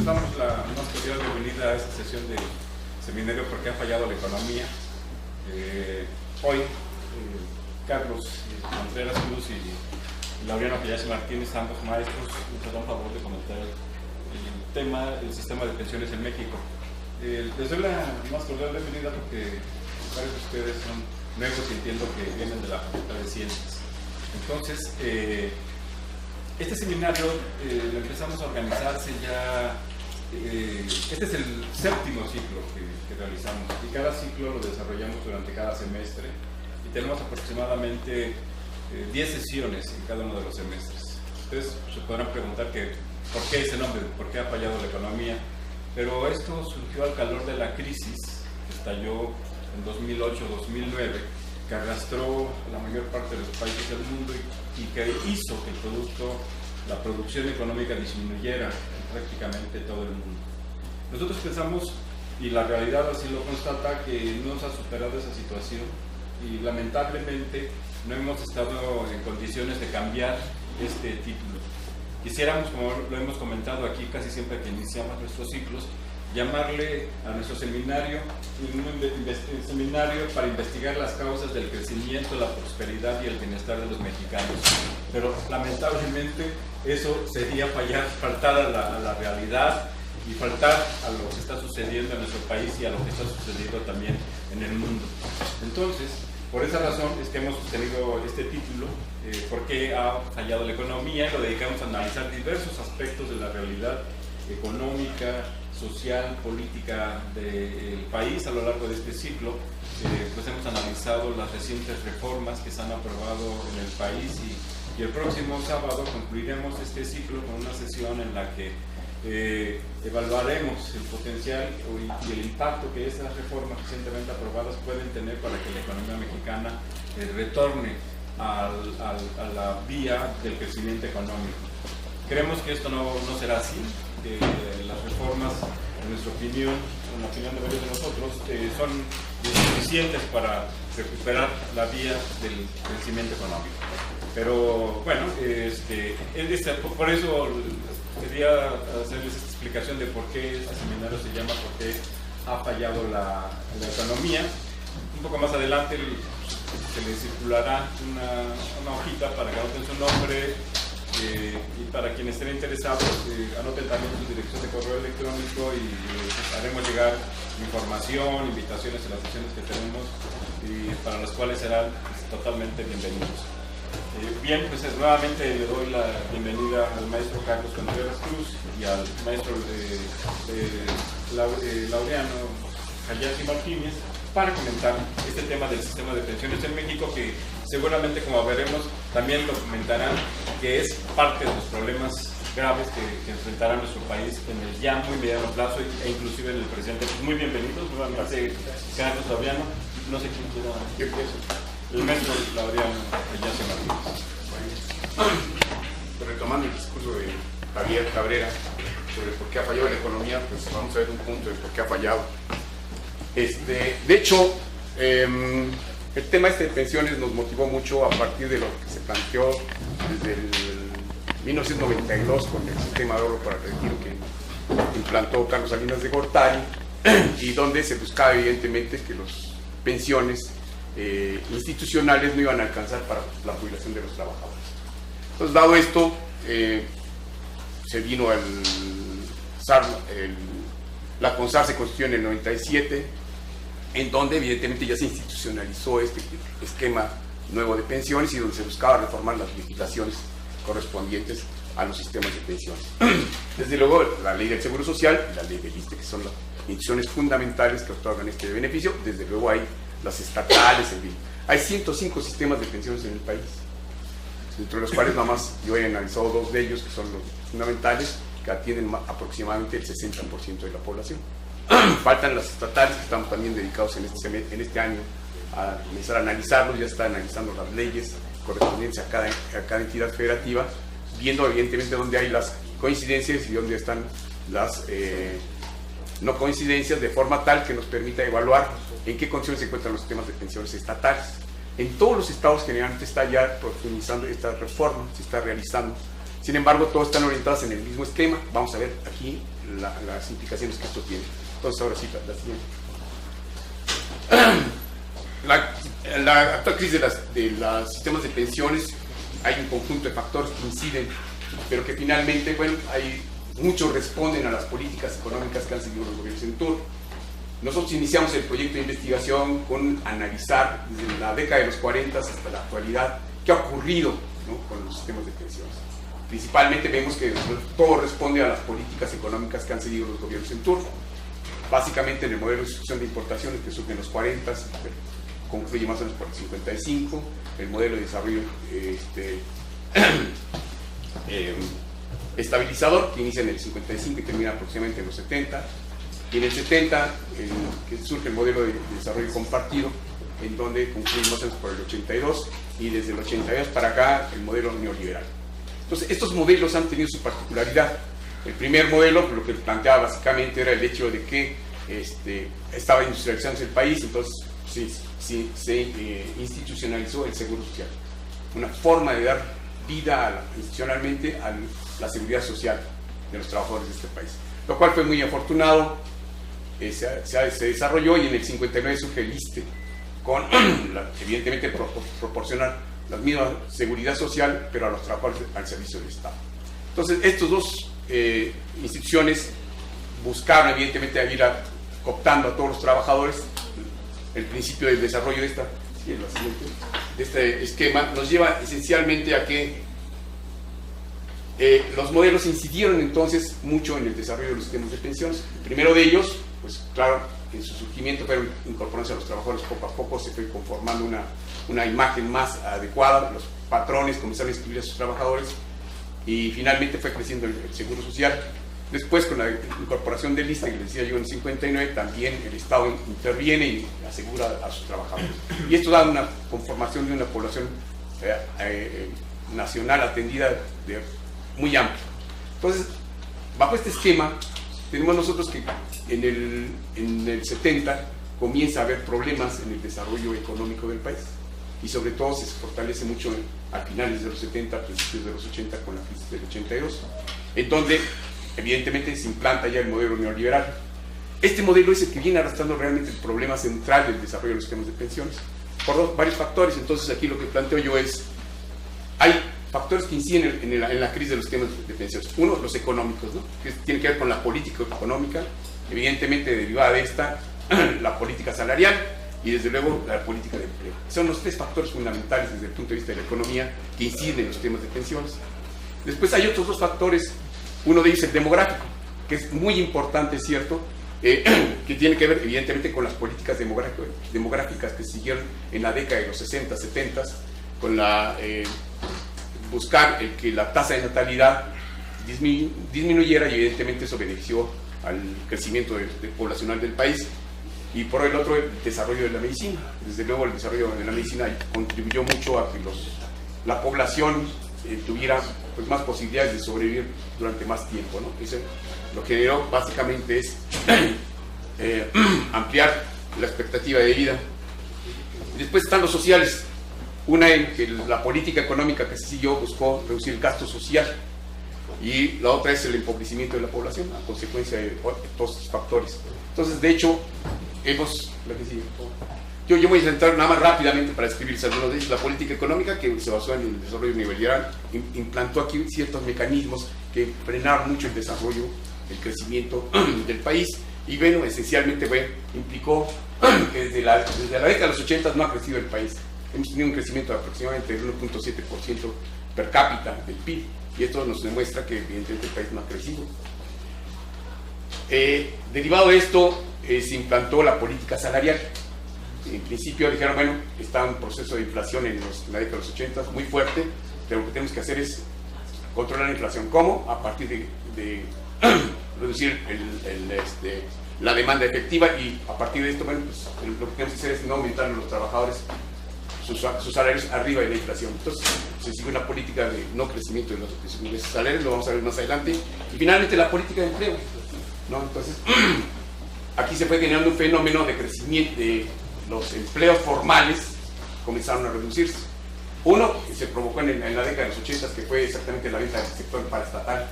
les damos la más cordial bienvenida a esta sesión del seminario ¿Por qué ha fallado la economía? Hoy, Carlos Contreras Cruz y Laureano Hayashi Martínez, ambos maestros, nos harán favor de comentar el tema del sistema de pensiones en México. Les doy la más cordial bienvenida porque varios de ustedes son nuevos y entiendo que vienen de la Facultad de Ciencias. Entonces, este seminario lo empezamos a organizarse ya, este es el séptimo ciclo que realizamos y cada ciclo lo desarrollamos durante cada semestre y tenemos aproximadamente 10 sesiones en cada uno de los semestres. Ustedes se podrán preguntar por qué ese nombre, por qué ha fallado la economía, pero esto surgió al calor de la crisis que estalló en 2008-2009, que arrastró la mayor parte de los países del mundo y que hizo que la producción económica disminuyera en prácticamente todo el mundo. Nosotros pensamos, y la realidad así lo constata, que no se ha superado esa situación y lamentablemente no hemos estado en condiciones de cambiar este título. Quisiéramos, como lo hemos comentado aquí casi siempre que iniciamos nuestros ciclos, llamarle a nuestro seminario un seminario para investigar las causas del crecimiento, la prosperidad y el bienestar de los mexicanos. Pero lamentablemente eso sería faltar a la realidad y faltar a lo que está sucediendo en nuestro país y a lo que está sucediendo también en el mundo. Entonces, por esa razón es que hemos tenido este título, ¿por qué ha fallado la economía? Y lo dedicamos a analizar diversos aspectos de la realidad económica, social, política del país a lo largo de este ciclo. Pues hemos analizado las recientes reformas que se han aprobado en el país y el próximo sábado concluiremos este ciclo con una sesión en la que evaluaremos el potencial y el impacto que estas reformas recientemente aprobadas pueden tener para que la economía mexicana retorne a la vía del crecimiento económico. Creemos que esto no será así, que las reformas, en nuestra opinión, en la opinión de varios de nosotros, son insuficientes para recuperar la vía del crecimiento económico. Pero bueno, por eso quería hacerles esta explicación de por qué este seminario se llama ¿Por qué ha fallado la economía? Un poco más adelante se les circulará una hojita para que anoten su nombre y para quienes estén interesados anoten también su dirección de correo electrónico y haremos llegar información, invitaciones a las sesiones que tenemos y para las cuales serán totalmente bienvenidos. Bien, pues nuevamente le doy la bienvenida al maestro Carlos Contreras Cruz y al maestro Laureano Hayashi Martínez para comentar este tema del sistema de pensiones en México, que seguramente, como veremos, también lo comentarán, que es parte de los problemas graves que enfrentará nuestro país en el ya muy mediano plazo e inclusive en el presente. Pues muy bienvenidos, nuevamente Carlos, Laureano, no sé quién quiera. ¿Qué empiezo? El maestro Laureano Hayashi Martínez. Pues retomando el discurso de Javier Cabrera sobre por qué ha fallado la economía, pues vamos a ver un punto de por qué ha fallado. De hecho, el tema de pensiones nos motivó mucho a partir de lo que se planteó desde el 1992 con el sistema de ahorro para el retiro que implantó Carlos Salinas de Gortari y donde se buscaba evidentemente que las pensiones institucionales no iban a alcanzar para la jubilación de los trabajadores. Entonces, dado esto, se vino la CONSAR se constituyó en el 97, en donde evidentemente ya se institucionalizó este esquema nuevo de pensiones y donde se buscaba reformar las legislaciones correspondientes a los sistemas de pensiones. Desde luego, la ley del Seguro Social y la ley del ISSSTE, que son las instituciones fundamentales que otorgan este beneficio. Desde luego hay las estatales, en fin. Hay 105 sistemas de pensiones en el país, entre los cuales nada más yo he analizado 2 de ellos, que son los fundamentales, que atienden aproximadamente el 60% de la población. Faltan las estatales, que estamos también dedicados en este año a comenzar a analizarlos. Ya está analizando las leyes correspondientes a cada entidad federativa, viendo evidentemente dónde hay las coincidencias y dónde están las no coincidencias, de forma tal que nos permita evaluar en qué condiciones se encuentran los sistemas de pensiones estatales. En todos los estados generalmente está ya profundizando esta reforma, se está realizando Sin embargo, todos están orientados en el mismo esquema. Vamos a ver aquí las implicaciones que esto tiene. Entonces, ahora sí, la siguiente. La actual crisis de los sistemas de pensiones, hay un conjunto de factores que inciden, pero que finalmente, bueno, muchos responden a las políticas económicas que han seguido los gobiernos en turno. Nosotros iniciamos el proyecto de investigación con analizar desde la década de los 40 hasta la actualidad qué ha ocurrido, ¿no?, con los sistemas de pensiones. Principalmente vemos que todo responde a las políticas económicas que han seguido los gobiernos en turno. Básicamente en el modelo de sustitución de importaciones que surge en los 40, concluye más o menos por el 55, el modelo de desarrollo estabilizador que inicia en el 55 y termina aproximadamente en los 70, y en el 70 que surge el modelo de desarrollo compartido, en donde concluye más o menos por el 82, y desde el 82 para acá el modelo neoliberal. Entonces, estos modelos han tenido su particularidad. El primer modelo, lo que planteaba básicamente era el hecho de que estaba industrializándose el país, entonces se institucionalizó el seguro social. Una forma de dar vida institucionalmente a la seguridad social de los trabajadores de este país. Lo cual fue muy afortunado, se desarrolló, y en el 59 surge el ISSSTE, con evidentemente proporcionar la misma seguridad social, pero a los trabajadores al servicio del Estado. Entonces, estas dos instituciones buscaron evidentemente ir cooptando a todos los trabajadores. El principio del desarrollo de este esquema nos lleva esencialmente a que los modelos incidieron entonces mucho en el desarrollo de los sistemas de pensiones. El primero de ellos, pues claro, en su surgimiento fueron incorporándose a los trabajadores poco a poco, se fue conformando una imagen más adecuada, los patrones comenzaron a inscribir a sus trabajadores, y finalmente fue creciendo el seguro social. Después, con la incorporación del ISSSTE, que les decía yo, en el 59, también el Estado interviene y asegura a sus trabajadores. Y esto da una conformación de una población nacional atendida muy amplia. Entonces, bajo este esquema, tenemos nosotros que en el 70 comienza a haber problemas en el desarrollo económico del país, y sobre todo se fortalece mucho a finales de los 70, principios de los 80, con la crisis del 82, en donde evidentemente se implanta ya el modelo neoliberal. Este modelo es el que viene arrastrando realmente el problema central del desarrollo de los sistemas de pensiones, por varios factores. Entonces, aquí lo que planteo yo es, hay factores que inciden en la crisis de los sistemas de pensiones. Uno, los económicos, ¿no?, que tiene que ver con la política económica, evidentemente derivada de esta, la política salarial, y desde luego la política de empleo. Son los tres factores fundamentales desde el punto de vista de la economía que inciden en los sistemas de pensiones. Después hay otros dos factores. Uno de ellos es el demográfico, que es muy importante, es cierto, que tiene que ver evidentemente con las políticas demográficas que siguieron en la década de los 60, 70, con buscar que la tasa de natalidad disminuyera, y evidentemente eso benefició al crecimiento poblacional del país. Y por el otro, el desarrollo de la medicina. Desde luego, el desarrollo de la medicina contribuyó mucho a que la población tuviera pues más posibilidades de sobrevivir durante más tiempo, ¿no? Eso lo que generó básicamente es ampliar la expectativa de vida. Después están los sociales. Una en que la política económica que se siguió buscó reducir el gasto social, y la otra es el empobrecimiento de la población a consecuencia de todos estos factores. Entonces, de hecho, yo voy a centrar nada más rápidamente para describir algunos de ellos. La política económica, que se basó en el desarrollo neoliberal, implantó aquí ciertos mecanismos que frenaron mucho el desarrollo, el crecimiento del país, y bueno, esencialmente implicó que desde la década de los 80 no ha crecido el país. Hemos tenido un crecimiento de aproximadamente del 1.7% per cápita del PIB, y esto nos demuestra que evidentemente el país no ha crecido. Derivado de esto, se implantó la política salarial. En principio dijeron, bueno, está un proceso de inflación en la década de los 80 muy fuerte, pero lo que tenemos que hacer es controlar la inflación. ¿Cómo? A partir de reducir la demanda efectiva, y a partir de esto, bueno, pues, lo que tenemos que hacer es no aumentar a los trabajadores sus salarios arriba de la inflación. Entonces se sigue una política de no crecimiento de los salarios, lo vamos a ver más adelante. Y finalmente la política de empleo, ¿no? Entonces aquí se fue generando un fenómeno de crecimiento de los empleos formales, comenzaron a reducirse. Uno se provocó en la década de los 80, que fue exactamente la venta del sector paraestatal.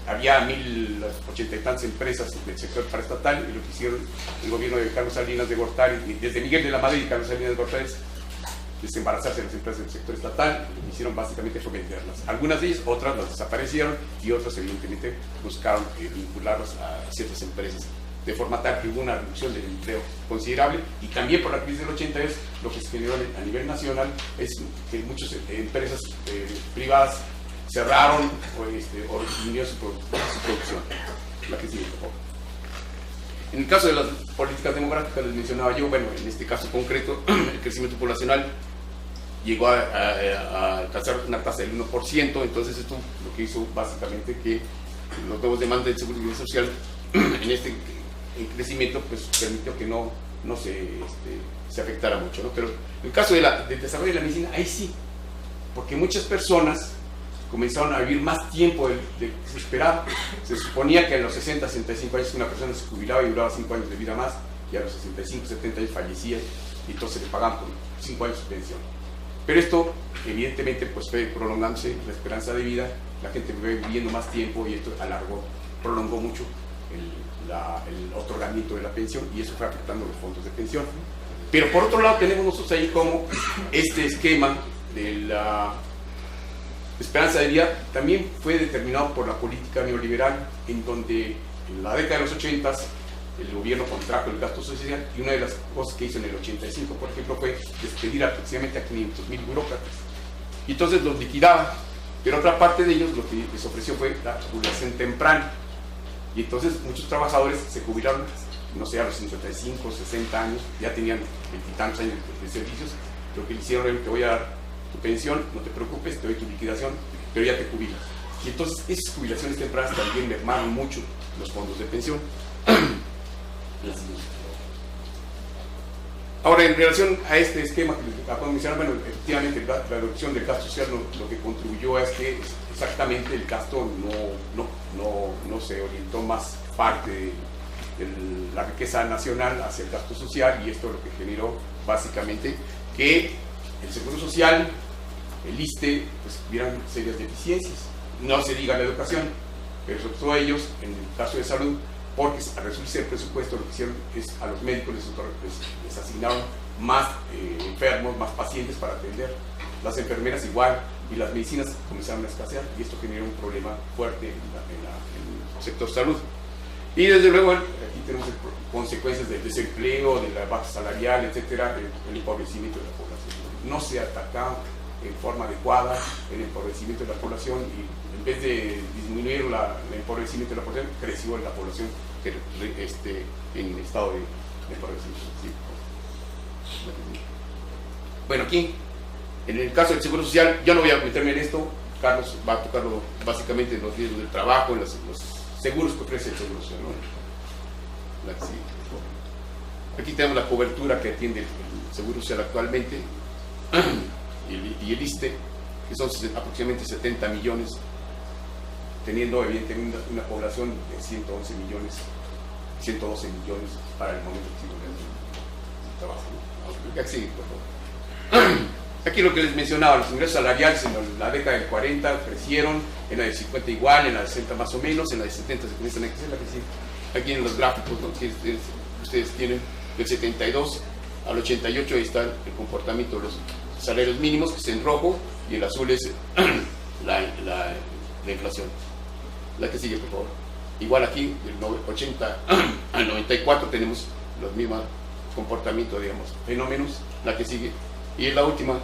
Había 1080 y tantas empresas del sector paraestatal, y lo que hicieron el gobierno de Carlos Salinas de Gortari, desde Miguel de la Madrid y Carlos Salinas de Gortari, es desembarazarse de las empresas del sector estatal. Lo que hicieron básicamente fue venderlas. Algunas de ellas, otras las desaparecieron, y otras evidentemente buscaron vincularlas a ciertas empresas, de forma tal que hubo una reducción del empleo considerable. Y también por la crisis del 82, lo que se generó a nivel nacional es que muchas empresas privadas cerraron o disminuyeron su producción. La que sigue, por favor. En el caso de las políticas demográficas, les mencionaba yo, bueno, en este caso concreto, el crecimiento poblacional llegó a alcanzar una tasa del 1%, entonces esto lo que hizo básicamente que los nuevos demandas del Seguro Social en este crecimiento pues permitió que no se afectara mucho, ¿no? Pero en el caso del desarrollo de la medicina, ahí sí, porque muchas personas comenzaron a vivir más tiempo del que se esperaba. Se suponía que a los 60, 65 años una persona se jubilaba y duraba 5 años de vida más, y a los 65, 70 años fallecía, y entonces le pagaban por 5 años de pensión. Pero esto, evidentemente, pues fue prolongándose la esperanza de vida, la gente fue viviendo más tiempo, y esto prolongó mucho el otorgamiento de la pensión, y eso fue afectando los fondos de pensión. Pero por otro lado tenemos nosotros ahí como este esquema de la esperanza de vida también fue determinado por la política neoliberal, en donde en la década de los 80 el gobierno contrajo el gasto social, y una de las cosas que hizo en el 85, por ejemplo, fue despedir aproximadamente a 500,000 burócratas, y entonces los liquidaba. Pero otra parte de ellos lo que les ofreció fue la jubilación temprana, y entonces muchos trabajadores se jubilaron, no sé, a los 55, 60 años, ya tenían 20 y tantos años de servicios. Lo que le hicieron es: te voy a dar tu pensión, no te preocupes, te doy tu liquidación, pero ya te jubilas. Y entonces esas jubilaciones tempranas también mermaron mucho los fondos de pensión. Ahora, en relación a este esquema que les acabo de mencionar, bueno, efectivamente la reducción del gasto social lo que contribuyó es que exactamente el gasto no se orientó más parte de la riqueza nacional hacia el gasto social, y esto lo que generó básicamente que el Seguro Social, el ISSSTE, pues tuvieran serias deficiencias. No se diga la educación, pero sobre todo ellos, en el caso de salud, porque al reducirse el presupuesto, lo que hicieron es a los médicos les asignaron más enfermos, más pacientes para atender. Las enfermeras igual, y las medicinas comenzaron a escasear, y esto generó un problema fuerte en el sector salud. Y desde luego aquí tenemos consecuencias del desempleo, de la baja salarial, etcétera, el empobrecimiento de la población. No se atacaba en forma adecuada el empobrecimiento de la población, y en vez de disminuir el empobrecimiento de la población, creció la población en estado de empobrecimiento. Sí. Bueno, aquí, en el caso del Seguro Social, yo no voy a meterme en esto. Carlos va a tocarlo básicamente en los riesgos del trabajo, en los seguros que ofrece el Seguro Social, ¿no? Aquí tenemos la cobertura que atiende el Seguro Social actualmente, y el ISSSTE, que son aproximadamente 70 millones, teniendo evidentemente una población de 111 millones, 112 millones para el momento que sigo el trabajo, ¿no? Aquí, por favor. Aquí lo que les mencionaba, los ingresos salariales en la década del 40 crecieron, en la de 50 igual, en la de 60 más o menos, en la de 70 se comienzan a crecer, aquí en los gráficos, ¿no?, que ustedes tienen, del 72 al 88, ahí está el comportamiento de los salarios mínimos, que está en rojo, y el azul es la inflación. La que sigue, por favor. Igual aquí, del 80 al 94 tenemos los mismos comportamientos, digamos, fenómenos. La que sigue, y la última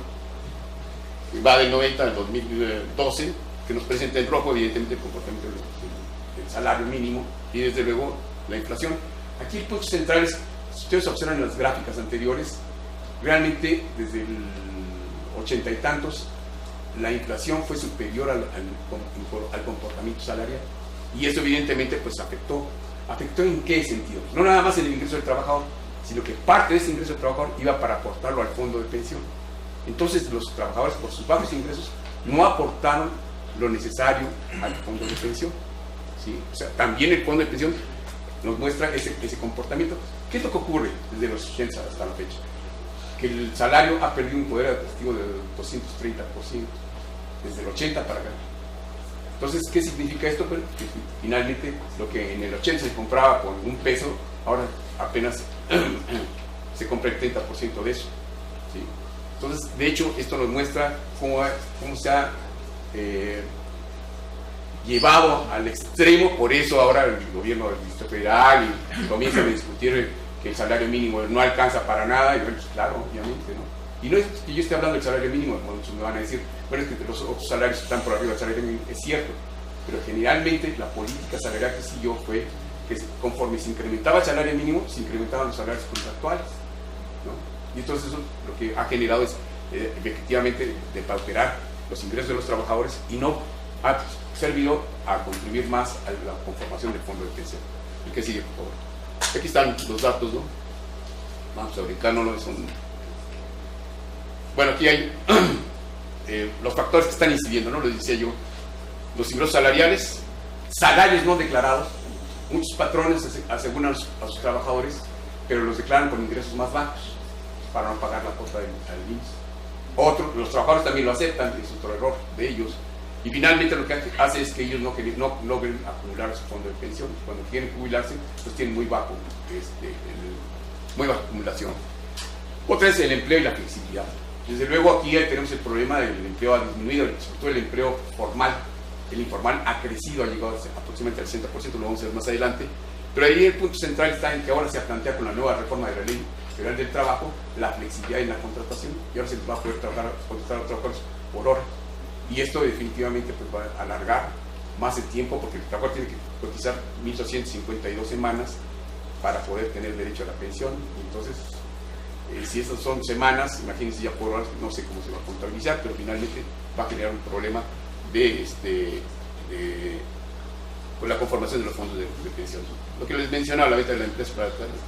va del 90 al 2012, que nos presenta en rojo evidentemente el comportamiento del salario mínimo, y desde luego la inflación. Aquí el punto central es, si ustedes observan en las gráficas anteriores, realmente desde el 80 y tantos la inflación fue superior al comportamiento salarial, y eso evidentemente pues afectó ¿en qué sentido? No nada más en el ingreso del trabajador, sino que parte de ese ingreso del trabajador iba para aportarlo al fondo de pensión. Entonces los trabajadores, por sus bajos ingresos, no aportaron lo necesario al fondo de pensión, ¿sí? O sea, también el fondo de pensión nos muestra ese comportamiento. ¿Qué es lo que ocurre desde los 80 hasta la fecha? que el salario ha perdido un poder adquisitivo del 230%, desde el 80 para acá. Entonces, ¿qué significa esto? Pues que finalmente lo que en el 80 se compraba por un peso, ahora apenas se compra el 30% de eso, ¿sí? Entonces, de hecho, esto nos muestra cómo se ha llevado al extremo. Por eso ahora el gobierno del Distrito Federal y comienza a discutir que el salario mínimo no alcanza para nada, y bueno, pues, claro, obviamente, ¿no? Y no es que yo esté hablando del salario mínimo, muchos me van a decir, bueno, es que los otros salarios están por arriba del salario mínimo, es cierto, pero generalmente la política salarial que siguió fue que conforme se incrementaba el salario mínimo, se incrementaban los salarios contractuales, ¿no? Y entonces eso lo que ha generado es efectivamente depauperar los ingresos de los trabajadores y no ha servido a contribuir más a la conformación del fondo de pensión. El que sigue, por favor. Aquí están los datos, ¿no? Vamos a brincarnos, son... Bueno, aquí hay los factores que están incidiendo, ¿no? Lo decía yo, los ingresos salariales, salarios no declarados. Muchos patrones aseguran a sus trabajadores, pero los declaran con ingresos más bajos para no pagar la cuota al IMSS. Los trabajadores también lo aceptan, es otro error de ellos. Y finalmente lo que hace es que ellos no logren acumular su fondo de pensión. Cuando quieren jubilarse, pues tienen muy baja acumulación. Otra es el empleo y la flexibilidad. Desde luego aquí tenemos el problema del empleo ha disminuido, sobre todo el empleo formal. El informal ha crecido, ha llegado aproximadamente al 60%, lo vamos a ver más adelante. Pero ahí el punto central está en que ahora se plantea con la nueva reforma de la Ley Federal del Trabajo la flexibilidad en la contratación, y ahora se va a poder contratar a los trabajadores por hora. Y esto definitivamente pues, va a alargar más el tiempo, porque el trabajador tiene que cotizar 1.252 semanas para poder tener derecho a la pensión. Entonces, si esas son semanas, imagínense ya por horas, no sé cómo se va a contabilizar, pero finalmente va a generar un problema con la conformación de los fondos de pensión. Lo que les mencionaba, la venta de la empresa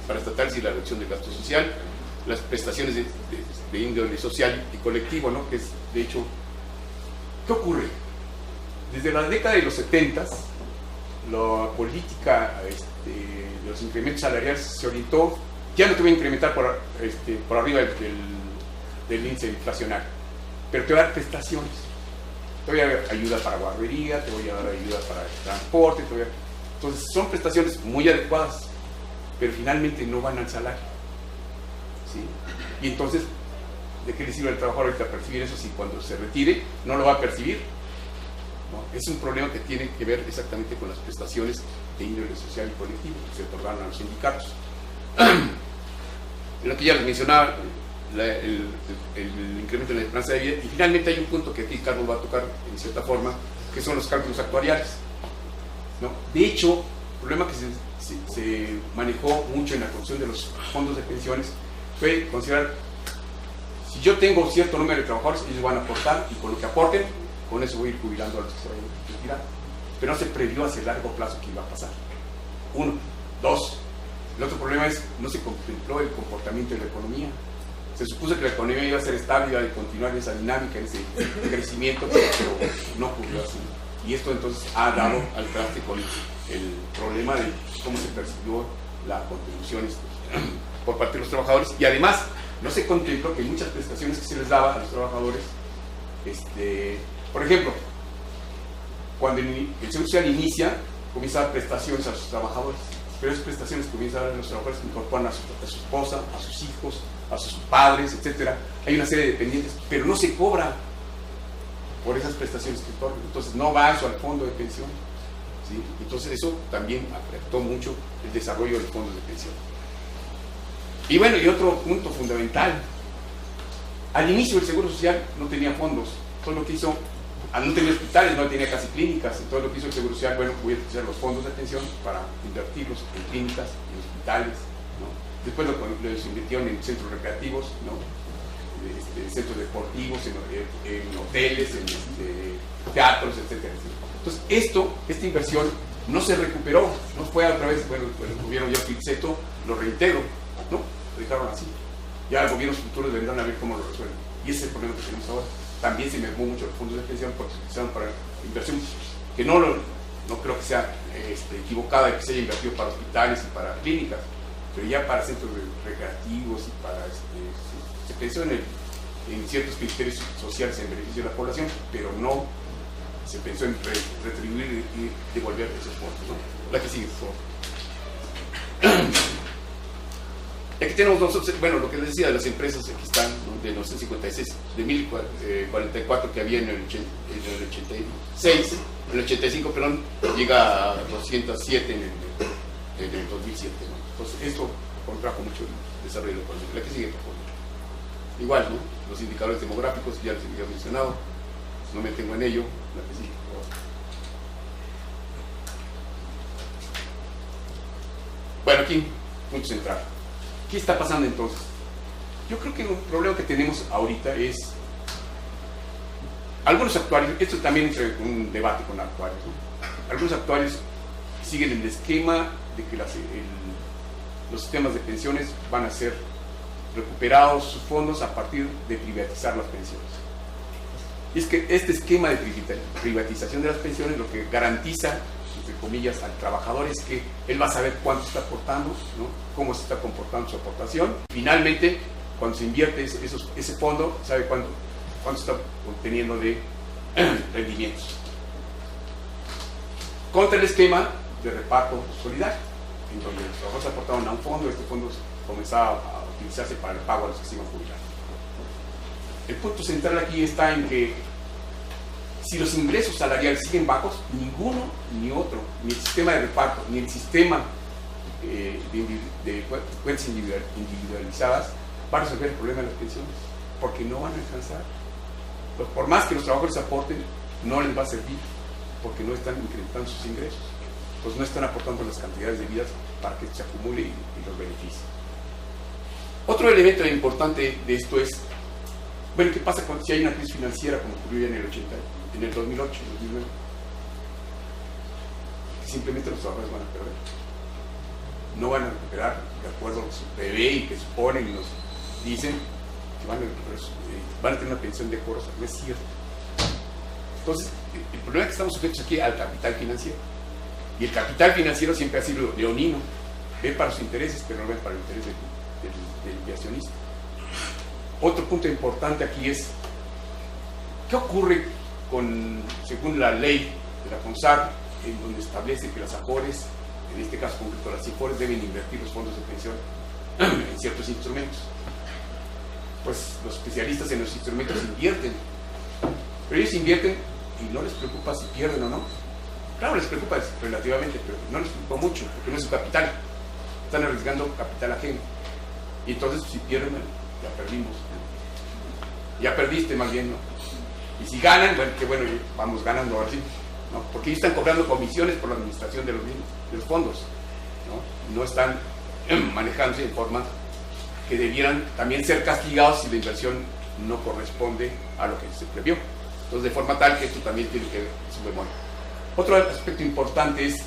para estatales y la reducción del gasto social, las prestaciones de índole social y colectivo, ¿no? Que es, de hecho, ¿qué ocurre? Desde la década de los 70, la política de los incrementos salariales se orientó, ya no te voy a incrementar por arriba del índice inflacionario, pero te voy a dar prestaciones. Te voy a dar ayuda para guardería, te voy a dar ayuda para el transporte, entonces son prestaciones muy adecuadas, pero finalmente no van al salario, ¿sí? Y entonces, ¿de qué le sirve al trabajador ahorita percibir eso si cuando se retire no lo va a percibir? ¿No? Es un problema que tiene que ver exactamente con las prestaciones de índole social y colectivo que se otorgaron a los sindicatos. Lo que ya les mencionaba, el incremento en la esperanza de vida, y finalmente hay un punto que aquí Carlos va a tocar en cierta forma, que son los cálculos actuariales, ¿no? De hecho, el problema que se manejó mucho en la construcción de los fondos de pensiones fue considerar, si yo tengo cierto número de trabajadores, ellos van a aportar, y con lo que aporten, con eso voy a ir jubilando a los que se vayan a retirar. Pero no se previó hacia el largo plazo que iba a pasar. Uno. Dos, el otro problema es, no se contempló el comportamiento de la economía. Se supuso que la economía iba a ser estable, iba a continuar en esa dinámica, en ese crecimiento, pero no ocurrió así. Y esto entonces ha dado al traste con el problema de cómo se percibió la contribución por parte de los trabajadores, y además no se contempló que muchas prestaciones que se les daba a los trabajadores, por ejemplo, cuando el Seguro Social inicia, comienza a dar prestaciones a sus trabajadores, pero esas prestaciones comienzan a dar a los trabajadores que incorporan a su esposa, a sus hijos, a sus padres, etcétera. Hay una serie de dependientes, pero no se cobra por esas prestaciones que otorgan, entonces no va eso al fondo de pensión, ¿sí? Entonces eso también afectó mucho el desarrollo del fondo de pensión. Y bueno, y otro punto fundamental, al inicio el Seguro Social no tenía fondos, todo lo que hizo, no tenía hospitales, no tenía casi clínicas, entonces lo que hizo el Seguro Social, bueno, voy a utilizar los fondos de pensión para invertirlos en clínicas, en hospitales, ¿no? Después los invirtieron en centros recreativos, ¿no? Centros deportivos, en hoteles, en teatros, etcétera. Entonces, esta inversión no se recuperó, no fue a través, bueno, el gobierno ya Pizzetto lo reintegró, ¿no? Lo dejaron así. Ya los gobiernos futuros vendrán a ver cómo lo resuelven. Y ese es el problema que tenemos ahora. También se mermó mucho los fondos de pensión porque se utilizaron para inversión, que no creo que sea equivocada, que se haya invertido para hospitales y para clínicas, pero ya para centros recreativos y para se pensó en ciertos criterios sociales en beneficio de la población, pero no se pensó en retribuir y devolver esos fondos, ¿no? La que sigue, por favor. Aquí tenemos nosotros, bueno, lo que les decía de las empresas, aquí están, ¿no? De 1956, de 1044 que había en el 86, en el 85, perdón, llega a 207 en el 2007, ¿no? Entonces, esto contrajo mucho el desarrollo económico. La que sigue, por favor. Igual, ¿no? Los indicadores demográficos, ya les había mencionado, no me detengo en ello. La que sigue, por favor. Bueno, aquí, punto central. ¿Qué está pasando entonces? Yo creo que un problema que tenemos ahorita es algunos actuarios, esto también entra en un debate con actuarios, ¿no? Algunos actuarios siguen el esquema de que los sistemas de pensiones van a ser recuperados sus fondos a partir de privatizar las pensiones. Y es que este esquema de privatización de las pensiones lo que garantiza, entre comillas, al trabajador es que él va a saber cuánto está aportando, ¿no? Cómo se está comportando su aportación. Finalmente, cuando se invierte ese fondo, sabe cuánto está obteniendo de rendimientos. Contra el esquema de reparto solidario, en donde los trabajadores aportaban a un fondo, este fondo comenzaba a utilizarse para el pago a los que se iban a jubilar. El punto central aquí está en que si los ingresos salariales siguen bajos, ninguno ni otro, ni el sistema de reparto, ni el sistema de cuentas individualizadas va a resolver el problema de las pensiones, porque no van a alcanzar. Por más que los trabajadores aporten, no les va a servir, porque no están incrementando sus ingresos, pues no están aportando las cantidades debidas para que se acumule y los beneficie. Otro elemento importante de esto es, bueno, ¿qué pasa si hay una crisis financiera como ocurrió ya en el 2008, 2009? Simplemente los trabajadores van a perder. No van a recuperar de acuerdo a su prevé y que suponen y nos dicen que van a tener una pensión decorosa. No es cierto. Entonces, el problema es que estamos sujetos aquí al capital financiero. Y el capital financiero siempre ha sido leonino. Ve para sus intereses, pero no ve para el interés del inversionista. Otro punto importante aquí es, ¿qué ocurre según la ley de la CONSAR, en donde establece que las AFORES, en este caso concreto las IFORES, deben invertir los fondos de pensión en ciertos instrumentos? Pues los especialistas en los instrumentos invierten, pero ellos invierten y no les preocupa si pierden o no. Claro, les preocupa relativamente, pero no les preocupa mucho, porque no es su capital. Están arriesgando capital ajeno. Y entonces, si pierden, ya perdimos. Ya perdiste, más bien, ¿no? Y si ganan, bueno, que bueno, vamos ganando ahora sí, ¿no? Porque ellos están cobrando comisiones por la administración de los fondos, ¿no? No están manejándose de forma que debieran también ser castigados si la inversión no corresponde a lo que se previó. Entonces, de forma tal que esto también tiene que ver su memoria. Otro aspecto importante es,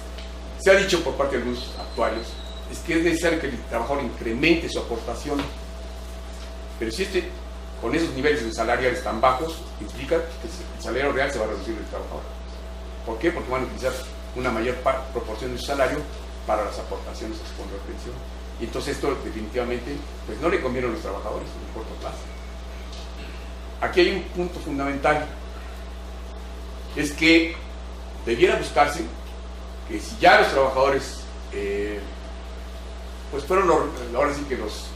se ha dicho por parte de algunos actuarios, es que es necesario que el trabajador incremente su aportación, pero si con esos niveles de salariales tan bajos, implica que el salario real se va a reducir del trabajador. ¿Por qué? Porque van a utilizar una mayor proporción de su salario para las aportaciones a su fondo de pensión. Y entonces esto definitivamente pues no le conviene a los trabajadores en el corto plazo. Aquí hay un punto fundamental, es que debiera buscarse que si ya los trabajadores pues fueron ahora sí que los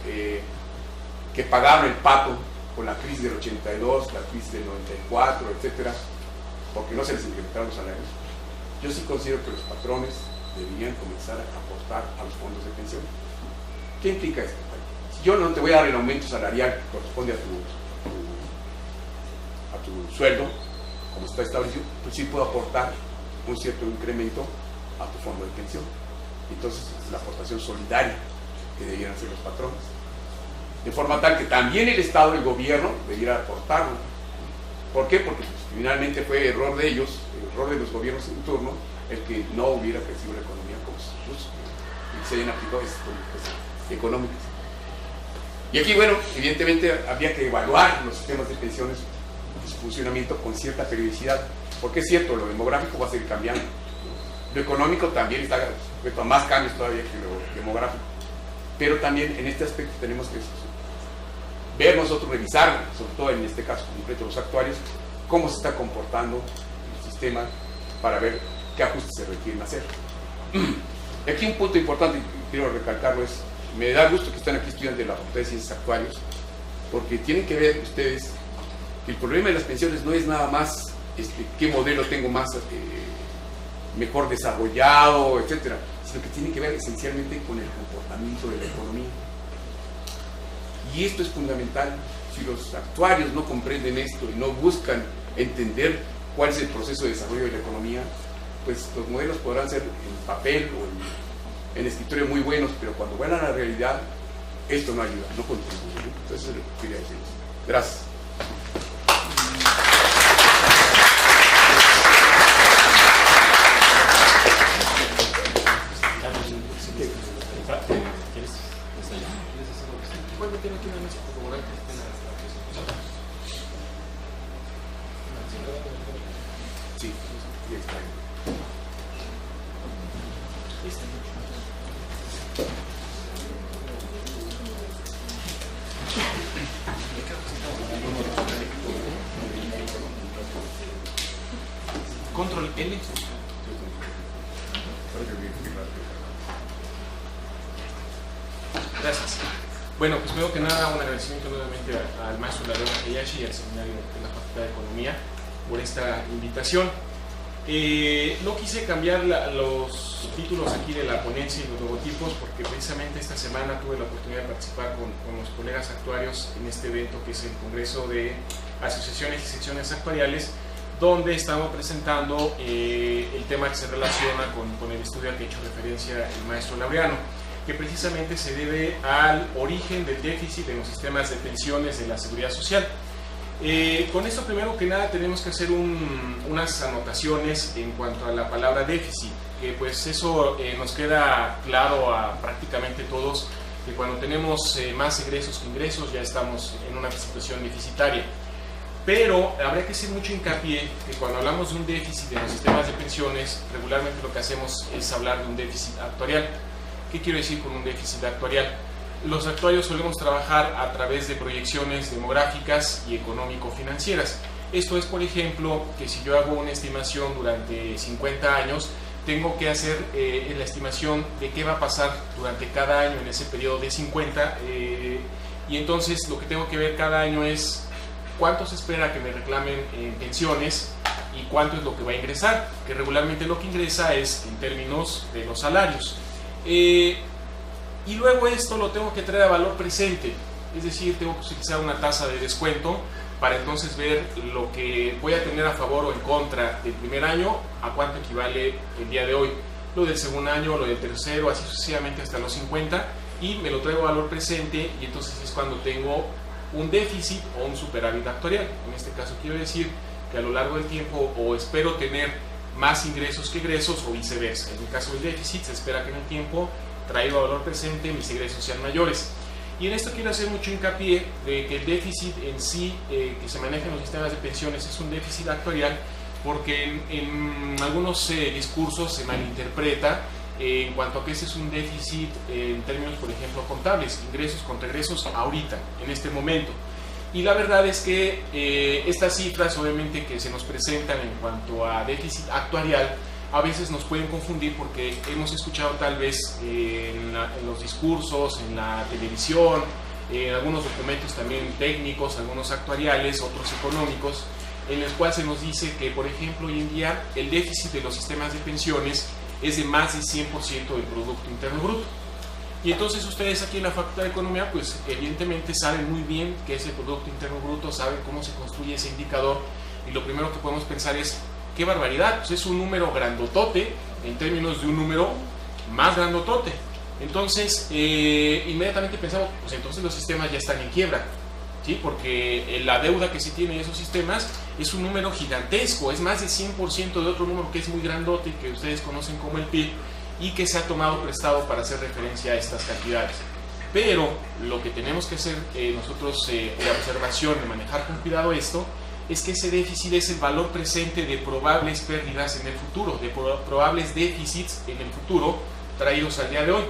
que pagaron el pato con la crisis del 82, la crisis del 94, etcétera, porque no se les incrementaron los salarios, yo sí considero que los patrones deberían comenzar a aportar a los fondos de pensión. ¿Qué implica esto? Si yo no te voy a dar el aumento salarial que corresponde a tu sueldo, como está establecido, pues sí puedo aportar un cierto incremento a tu fondo de pensión. Entonces es la aportación solidaria que debieran hacer los patrones, de forma tal que también el Estado, el gobierno, debiera aportarlo. ¿Por qué? Porque pues, finalmente fue error de ellos, error de los gobiernos en turno, el que no hubiera crecido la economía como se supuso, y se hayan aplicado esas políticas económicas. Y aquí, bueno, evidentemente había que evaluar los sistemas de pensiones y su funcionamiento con cierta periodicidad, porque es cierto, lo demográfico va a seguir cambiando, ¿no? Lo económico también está sujeto a más cambios todavía que lo demográfico, pero también en este aspecto tenemos que ver nosotros, revisar, sobre todo en este caso concreto los actuarios, cómo se está comportando el sistema para ver qué ajustes se requieren hacer. Aquí un punto importante, y quiero recalcarlo, es, me da gusto que están aquí estudiantes de la Facultad de Ciencias Actuarios, porque tienen que ver ustedes que el problema de las pensiones no es nada más qué modelo tengo más mejor desarrollado, etcétera, sino que tiene que ver esencialmente con el comportamiento de la economía. Y esto es fundamental. Si los actuarios no comprenden esto y no buscan entender cuál es el proceso de desarrollo de la economía, pues los modelos podrán ser en papel o en escritorio muy buenos, pero cuando van a la realidad, esto no ayuda, no contribuye, ¿no? Entonces, eso es lo que quería decir. Gracias. Control L. Gracias. Bueno, pues primero que nada un agradecimiento nuevamente al maestro Ladrón Hayashi y al seminario de la Facultad de Economía por esta invitación. No quise cambiar los títulos aquí de la ponencia y los logotipos porque precisamente esta semana tuve la oportunidad de participar con los colegas actuarios en este evento que es el Congreso de Asociaciones y Secciones Actuariales, donde estamos presentando el tema que se relaciona con el estudio al que ha hecho referencia el maestro Laureano, que precisamente se debe al origen del déficit en los sistemas de pensiones de la Seguridad Social. Con esto, primero que nada, tenemos que hacer unas anotaciones en cuanto a la palabra déficit, que pues eso nos queda claro a prácticamente todos, que cuando tenemos más egresos que ingresos ya estamos en una situación deficitaria. Pero habría que hacer mucho hincapié que cuando hablamos de un déficit en los sistemas de pensiones, regularmente lo que hacemos es hablar de un déficit actuarial. ¿Qué quiero decir con un déficit actuarial? Los actuarios solemos trabajar a través de proyecciones demográficas y económico-financieras. Esto es, por ejemplo, que si yo hago una estimación durante 50 años, tengo que hacer la estimación de qué va a pasar durante cada año en ese periodo de 50, y entonces lo que tengo que ver cada año es cuánto se espera que me reclamen en pensiones y cuánto es lo que va a ingresar, que regularmente lo que ingresa es en términos de los salarios. Y luego esto lo tengo que traer a valor presente, es decir, tengo que utilizar una tasa de descuento para entonces ver lo que voy a tener a favor o en contra del primer año, a cuánto equivale el día de hoy, lo del segundo año, lo del tercero, así sucesivamente hasta los 50, y me lo traigo a valor presente, y entonces es cuando tengo un déficit o un superávit actuarial. En este caso quiero decir que a lo largo del tiempo o espero tener más ingresos que egresos o viceversa. En el caso del déficit se espera que en el tiempo traído a valor presente mis egresos sean mayores. Y en esto quiero hacer mucho hincapié de que el déficit en sí que se maneja en los sistemas de pensiones es un déficit actuarial porque en algunos discursos se malinterpreta en cuanto a que ese es un déficit en términos, por ejemplo, contables, ingresos contra egresos ahorita, en este momento. Y la verdad es que estas cifras, obviamente, que se nos presentan en cuanto a déficit actuarial, a veces nos pueden confundir porque hemos escuchado tal vez en los discursos, en la televisión, en algunos documentos también técnicos, algunos actuariales, otros económicos, en los cuales se nos dice que, por ejemplo, hoy en día el déficit de los sistemas de pensiones es de más del 100% del Producto Interno Bruto. Y entonces ustedes aquí en la Facultad de Economía, pues evidentemente saben muy bien qué es el Producto Interno Bruto, saben cómo se construye ese indicador, y lo primero que podemos pensar es, ¡qué barbaridad! Pues es un número grandotote en términos de un número más grandotote. Entonces, inmediatamente pensamos, pues entonces los sistemas ya están en quiebra, ¿sí? Porque la deuda que se tiene de esos sistemas es un número gigantesco, es más del 100% de otro número que es muy grandote, que ustedes conocen como el PIB, y que se ha tomado prestado para hacer referencia a estas cantidades. Pero lo que tenemos que hacer nosotros de observación, de manejar con cuidado esto, es que ese déficit es el valor presente de probables pérdidas en el futuro, de probables déficits en el futuro traídos al día de hoy.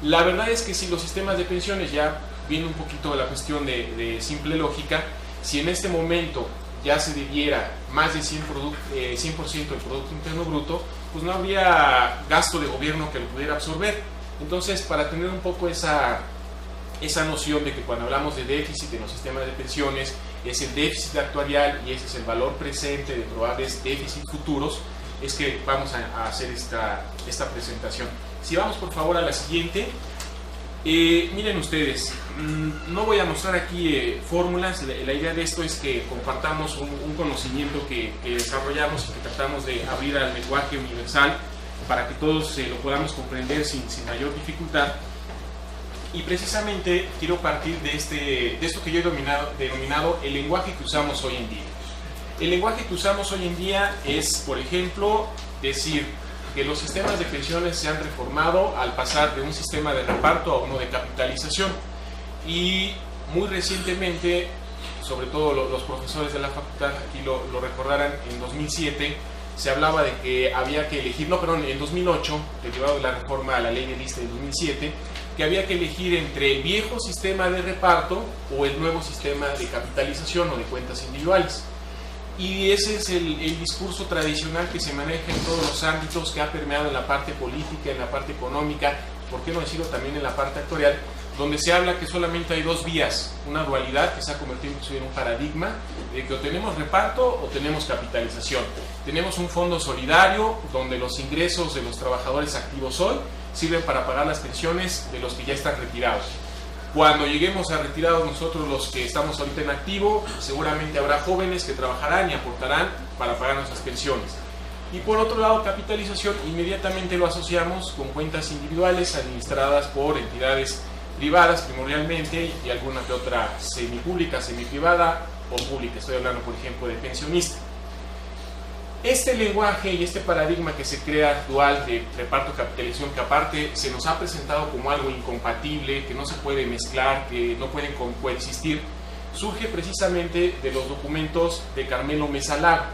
La verdad es que si los sistemas de pensiones, ya viene un poquito de la cuestión de simple lógica, si en este momento ya se debiera más de 100% del Producto Interno Bruto, pues no habría gasto de gobierno que lo pudiera absorber. Entonces, para tener un poco esa noción de que cuando hablamos de déficit en los sistemas de pensiones, es el déficit actuarial y ese es el valor presente de probables déficits futuros, es que vamos a hacer esta presentación. Si vamos por favor a la siguiente. Miren ustedes, no voy a mostrar aquí fórmulas, la idea de esto es que compartamos un conocimiento que desarrollamos y que tratamos de abrir al lenguaje universal para que todos lo podamos comprender sin mayor dificultad. Y precisamente quiero partir de esto que yo he denominado el lenguaje que usamos hoy en día. El lenguaje que usamos hoy en día es, por ejemplo, decir que los sistemas de pensiones se han reformado al pasar de un sistema de reparto a uno de capitalización. Y muy recientemente, sobre todo los profesores de la facultad aquí lo recordarán, en 2007 se hablaba de que había que elegir, en 2008, derivado de la reforma a la ley de lista de 2007, que había que elegir entre el viejo sistema de reparto o el nuevo sistema de capitalización o de cuentas individuales. Y ese es el discurso tradicional que se maneja en todos los ámbitos, que ha permeado en la parte política, en la parte económica, por qué no decirlo también en la parte actuarial, donde se habla que solamente hay dos vías, una dualidad que se ha convertido en un paradigma de que o tenemos reparto o tenemos capitalización. Tenemos un fondo solidario donde los ingresos de los trabajadores activos hoy sirven para pagar las pensiones de los que ya están retirados. Cuando lleguemos a retirados nosotros los que estamos ahorita en activo, seguramente habrá jóvenes que trabajarán y aportarán para pagar nuestras pensiones. Y por otro lado, capitalización, inmediatamente lo asociamos con cuentas individuales administradas por entidades privadas primordialmente y alguna que otra semipública, semiprivada o pública. Estoy hablando, por ejemplo, de pensionista. Este lenguaje y este paradigma que se crea dual de reparto-capitalización, que aparte se nos ha presentado como algo incompatible, que no se puede mezclar, que no pueden coexistir, surge precisamente de los documentos de Carmelo Mesa Lago.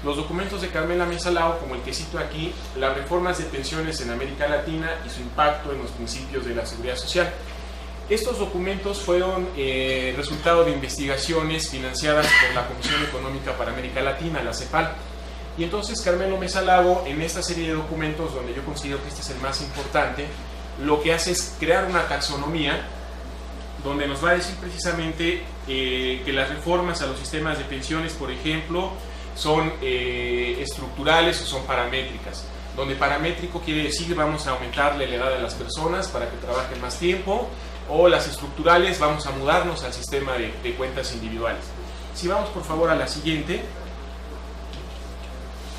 Los documentos de Carmela Mesa Lago, como el que cito aquí, las reformas de pensiones en América Latina y su impacto en los principios de la seguridad social. Estos documentos fueron resultado de investigaciones financiadas por la Comisión Económica para América Latina, la CEPAL. Y entonces Carmelo Mesa Lago, en esta serie de documentos, donde yo considero que este es el más importante, lo que hace es crear una taxonomía donde nos va a decir precisamente que las reformas a los sistemas de pensiones, por ejemplo, son estructurales o son paramétricas. Donde paramétrico quiere decir vamos a aumentarle la edad de las personas para que trabajen más tiempo, o las estructurales vamos a mudarnos al sistema de cuentas individuales. Si vamos por favor a la siguiente.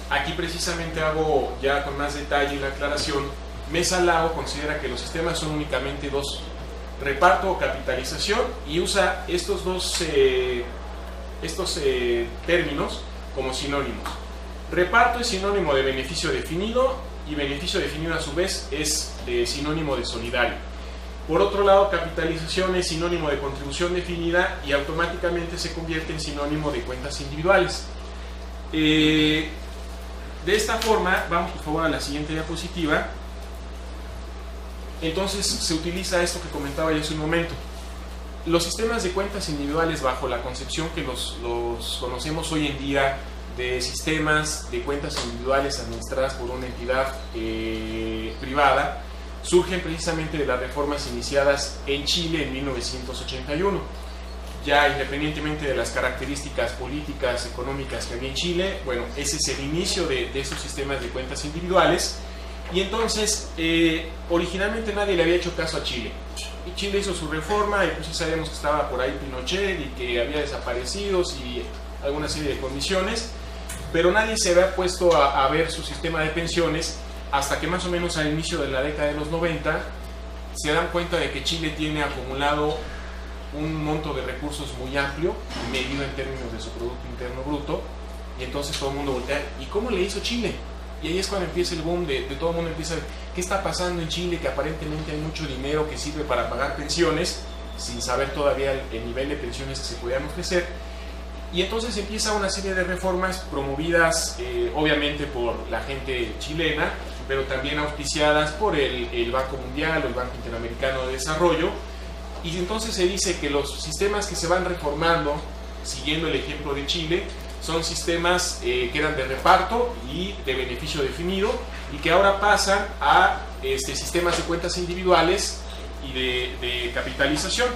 Aquí precisamente hago ya con más detalle la aclaración. Mesa Lago considera que los sistemas son únicamente dos, reparto o capitalización, y usa estos dos términos como sinónimos. Reparto es sinónimo de beneficio definido y beneficio definido a su vez es sinónimo de solidario. Por otro lado, capitalización es sinónimo de contribución definida y automáticamente se convierte en sinónimo de cuentas individuales. De esta forma, vamos por favor a la siguiente diapositiva. Entonces se utiliza esto que comentaba ya hace un momento. Los sistemas de cuentas individuales, bajo la concepción que los conocemos hoy en día de sistemas de cuentas individuales administradas por una entidad privada, surgen precisamente de las reformas iniciadas en Chile en 1981. Ya independientemente de las características políticas, económicas que había en Chile, bueno, ese es el inicio de estos sistemas de cuentas individuales. Y entonces, originalmente nadie le había hecho caso a Chile. Y Chile hizo su reforma, y pues sabemos que estaba por ahí Pinochet y que había desaparecidos y alguna serie de condiciones, pero nadie se había puesto a ver su sistema de pensiones hasta que más o menos al inicio de la década de los 90 se dan cuenta de que Chile tiene acumulado un monto de recursos muy amplio, medido en términos de su Producto Interno Bruto, y entonces todo el mundo voltea, ¿y cómo le hizo Chile? Y ahí es cuando empieza el boom de todo el mundo empieza a ver qué está pasando en Chile, que aparentemente hay mucho dinero que sirve para pagar pensiones, sin saber todavía el nivel de pensiones que se podían ofrecer. Y entonces empieza una serie de reformas promovidas obviamente por la gente chilena, pero también auspiciadas por el Banco Mundial o el Banco Interamericano de Desarrollo. Y entonces se dice que los sistemas que se van reformando, siguiendo el ejemplo de Chile, son sistemas que eran de reparto y de beneficio definido, y que ahora pasan a sistemas de cuentas individuales y de capitalización.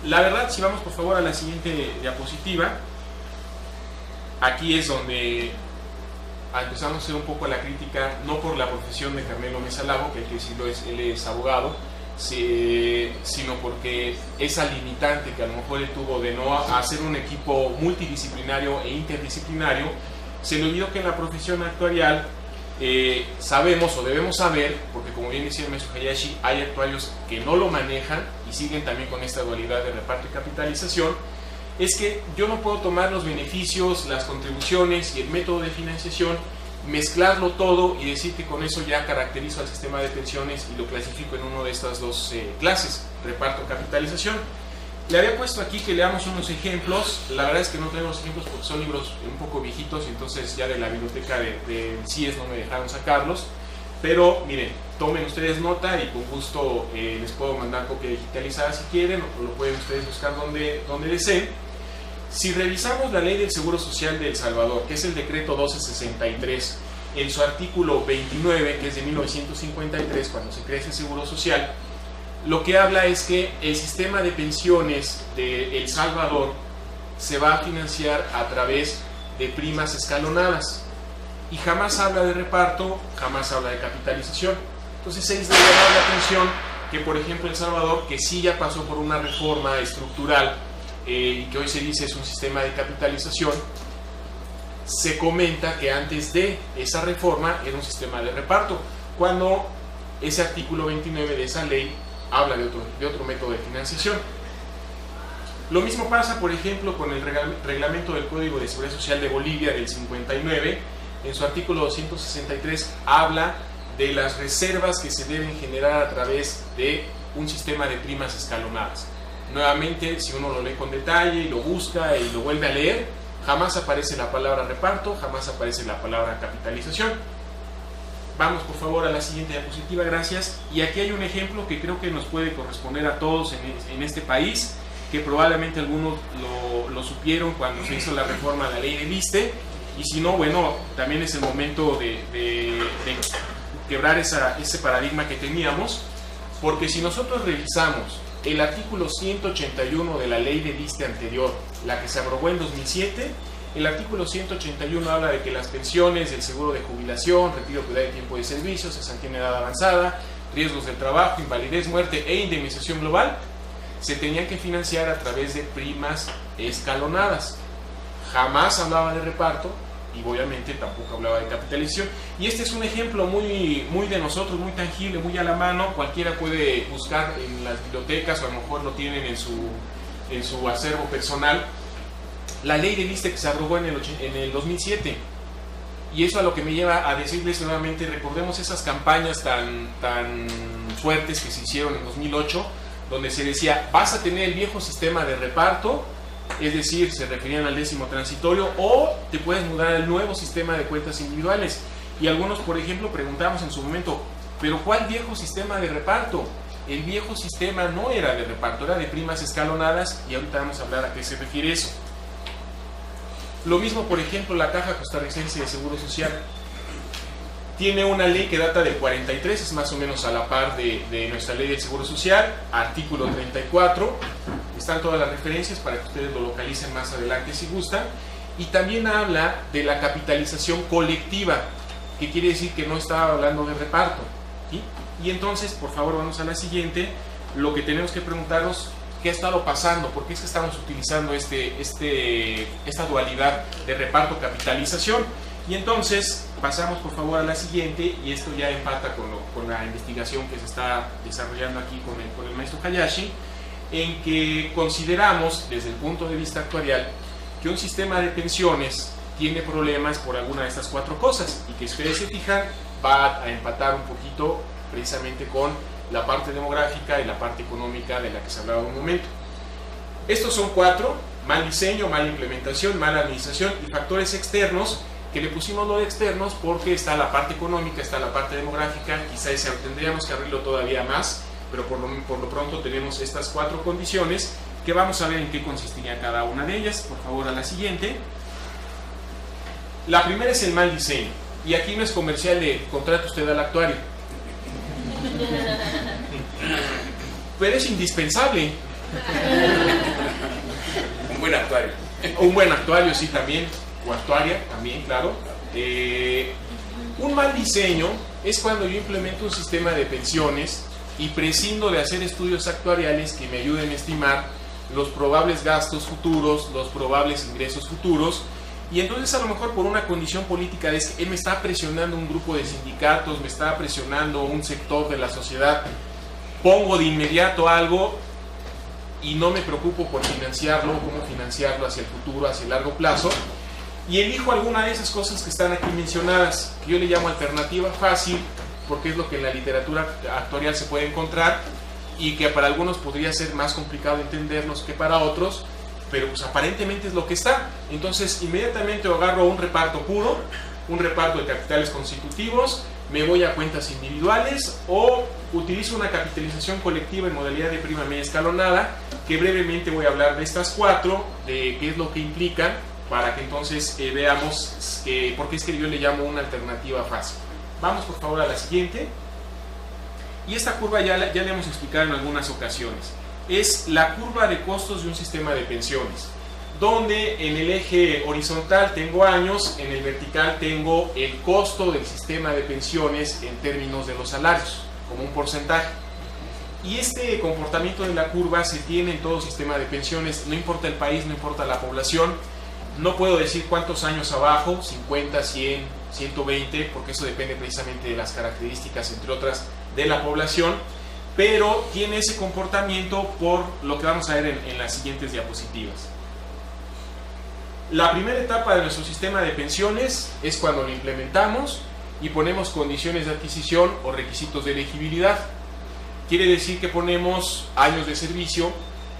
La verdad, si vamos por favor a la siguiente diapositiva, aquí es donde empezamos a hacer un poco la crítica, no por la profesión de Carmelo Mesa Lago, que hay que decirlo, él es abogado, sino porque esa limitante que a lo mejor él tuvo de no hacer un equipo multidisciplinario e interdisciplinario. Se le olvidó que en la profesión actuarial sabemos o debemos saber, porque como bien decía el maestro Hayashi, hay actuarios que no lo manejan y siguen también con esta dualidad de reparto y capitalización, es que yo no puedo tomar los beneficios, las contribuciones y el método de financiación, mezclarlo todo y decir que con eso ya caracterizo al sistema de pensiones y lo clasifico en una de estas dos clases, reparto o capitalización. Le había puesto aquí que leamos unos ejemplos. La verdad es que no tengo los ejemplos porque son libros un poco viejitos y entonces ya de la biblioteca del CIES no me dejaron sacarlos, pero miren, tomen ustedes nota y con gusto les puedo mandar copia digitalizada si quieren, o lo pueden ustedes buscar donde deseen. Si revisamos la ley del Seguro Social de El Salvador, que es el decreto 1263, en su artículo 29, que es de 1953, cuando se crea ese Seguro Social, lo que habla es que el sistema de pensiones de El Salvador se va a financiar a través de primas escalonadas, y jamás habla de reparto, jamás habla de capitalización. Entonces es de llamar la atención que, por ejemplo, El Salvador, que sí ya pasó por una reforma estructural, y que hoy se dice es un sistema de capitalización, se comenta que antes de esa reforma era un sistema de reparto, cuando ese artículo 29 de esa ley habla de otro método de financiación. Lo mismo pasa, por ejemplo, con el reglamento del Código de Seguridad Social de Bolivia del 59. En su artículo 263 habla de las reservas que se deben generar a través de un sistema de primas escalonadas. Nuevamente, si uno lo lee con detalle y lo busca y lo vuelve a leer, jamás aparece la palabra reparto, jamás aparece la palabra capitalización. Vamos por favor a la siguiente diapositiva, gracias. Y aquí hay un ejemplo que creo que nos puede corresponder a todos en este país, que probablemente algunos lo supieron cuando se hizo la reforma de la ley del ISSSTE, y si no, bueno, también es el momento de quebrar ese paradigma que teníamos, porque si nosotros revisamos el artículo 181 de la ley del ISSSTE anterior, la que se aprobó en 2007, el artículo 181 habla de que las pensiones, el seguro de jubilación, retiro de edad y tiempo de servicio, cesantía en edad avanzada, riesgos del trabajo, invalidez, muerte e indemnización global, se tenían que financiar a través de primas escalonadas. Jamás hablaba de reparto y obviamente tampoco hablaba de capitalización. Y este es un ejemplo muy de nosotros, muy tangible, muy a la mano. Cualquiera puede buscar en las bibliotecas, o a lo mejor lo tienen en su acervo personal, la ley del ISSSTE que se aprobó en el 2007. Y eso a lo que me lleva a decirles nuevamente, recordemos esas campañas tan fuertes que se hicieron en 2008, donde se decía, vas a tener el viejo sistema de reparto, es decir, se referían al 10º transitorio, o te puedes mudar al nuevo sistema de cuentas individuales. Y algunos, por ejemplo, preguntamos en su momento, ¿pero cuál viejo sistema de reparto? El viejo sistema no era de reparto, era de primas escalonadas, y ahorita vamos a hablar a qué se refiere eso. Lo mismo, por ejemplo, la Caja Costarricense de Seguro Social. Tiene una ley que data del 43, es más o menos a la par de nuestra ley del Seguro Social, artículo 34. Están todas las referencias para que ustedes lo localicen más adelante si gustan. Y también habla de la capitalización colectiva, que quiere decir que no está hablando de reparto, ¿sí? Y entonces, por favor, vamos a la siguiente. Lo que tenemos que preguntarnos, ¿qué ha estado pasando? ¿Por qué es que estamos utilizando esta dualidad de reparto-capitalización? Y entonces pasamos por favor a la siguiente, y esto ya empata con la investigación que se está desarrollando aquí con el maestro Hayashi, en que consideramos desde el punto de vista actuarial que un sistema de pensiones tiene problemas por alguna de estas cuatro cosas, y que si ustedes se fijan va a empatar un poquito precisamente con la parte demográfica y la parte económica de la que se hablaba un momento. Estos son cuatro: mal diseño, mala implementación, mala administración y factores externos, que le pusimos lo de externos porque está la parte económica, está la parte demográfica, quizás tendríamos que abrirlo todavía más, pero por lo pronto tenemos estas 4 condiciones que vamos a ver en qué consistiría cada una de ellas. Por favor, a la siguiente. La primera es el mal diseño, y aquí no es comercial de contrate usted al actuario, pero es indispensable. Un buen actuario. Un buen actuario, sí, también, o actuaria, también, claro. Un mal diseño es cuando yo implemento un sistema de pensiones y prescindo de hacer estudios actuariales que me ayuden a estimar los probables gastos futuros, los probables ingresos futuros, y entonces a lo mejor por una condición política de que me está presionando un grupo de sindicatos, me está presionando un sector de la sociedad, pongo de inmediato algo y no me preocupo por financiarlo, cómo financiarlo hacia el futuro, hacia el largo plazo, y elijo alguna de esas cosas que están aquí mencionadas, que yo le llamo alternativa fácil, porque es lo que en la literatura actuarial se puede encontrar, y que para algunos podría ser más complicado entenderlos que para otros, pero pues aparentemente es lo que está. Entonces inmediatamente agarro un reparto puro, un reparto de capitales constitutivos, me voy a cuentas individuales o utilizo una capitalización colectiva en modalidad de prima media escalonada, que brevemente voy a hablar de estas 4, de qué es lo que implican, para que entonces veamos por qué es que yo le llamo una alternativa fácil. Vamos por favor a la siguiente. Y esta curva ya la hemos explicado en algunas ocasiones. Es la curva de costos de un sistema de pensiones, donde en el eje horizontal tengo años, en el vertical tengo el costo del sistema de pensiones en términos de los salarios, como un porcentaje. Y este comportamiento de la curva se tiene en todo sistema de pensiones, no importa el país, no importa la población. No puedo decir cuántos años abajo, 50, 100, 120, porque eso depende precisamente de las características, entre otras, de la población, pero tiene ese comportamiento por lo que vamos a ver en las siguientes diapositivas. La primera etapa de nuestro sistema de pensiones es cuando lo implementamos y ponemos condiciones de adquisición o requisitos de elegibilidad. Quiere decir que ponemos años de servicio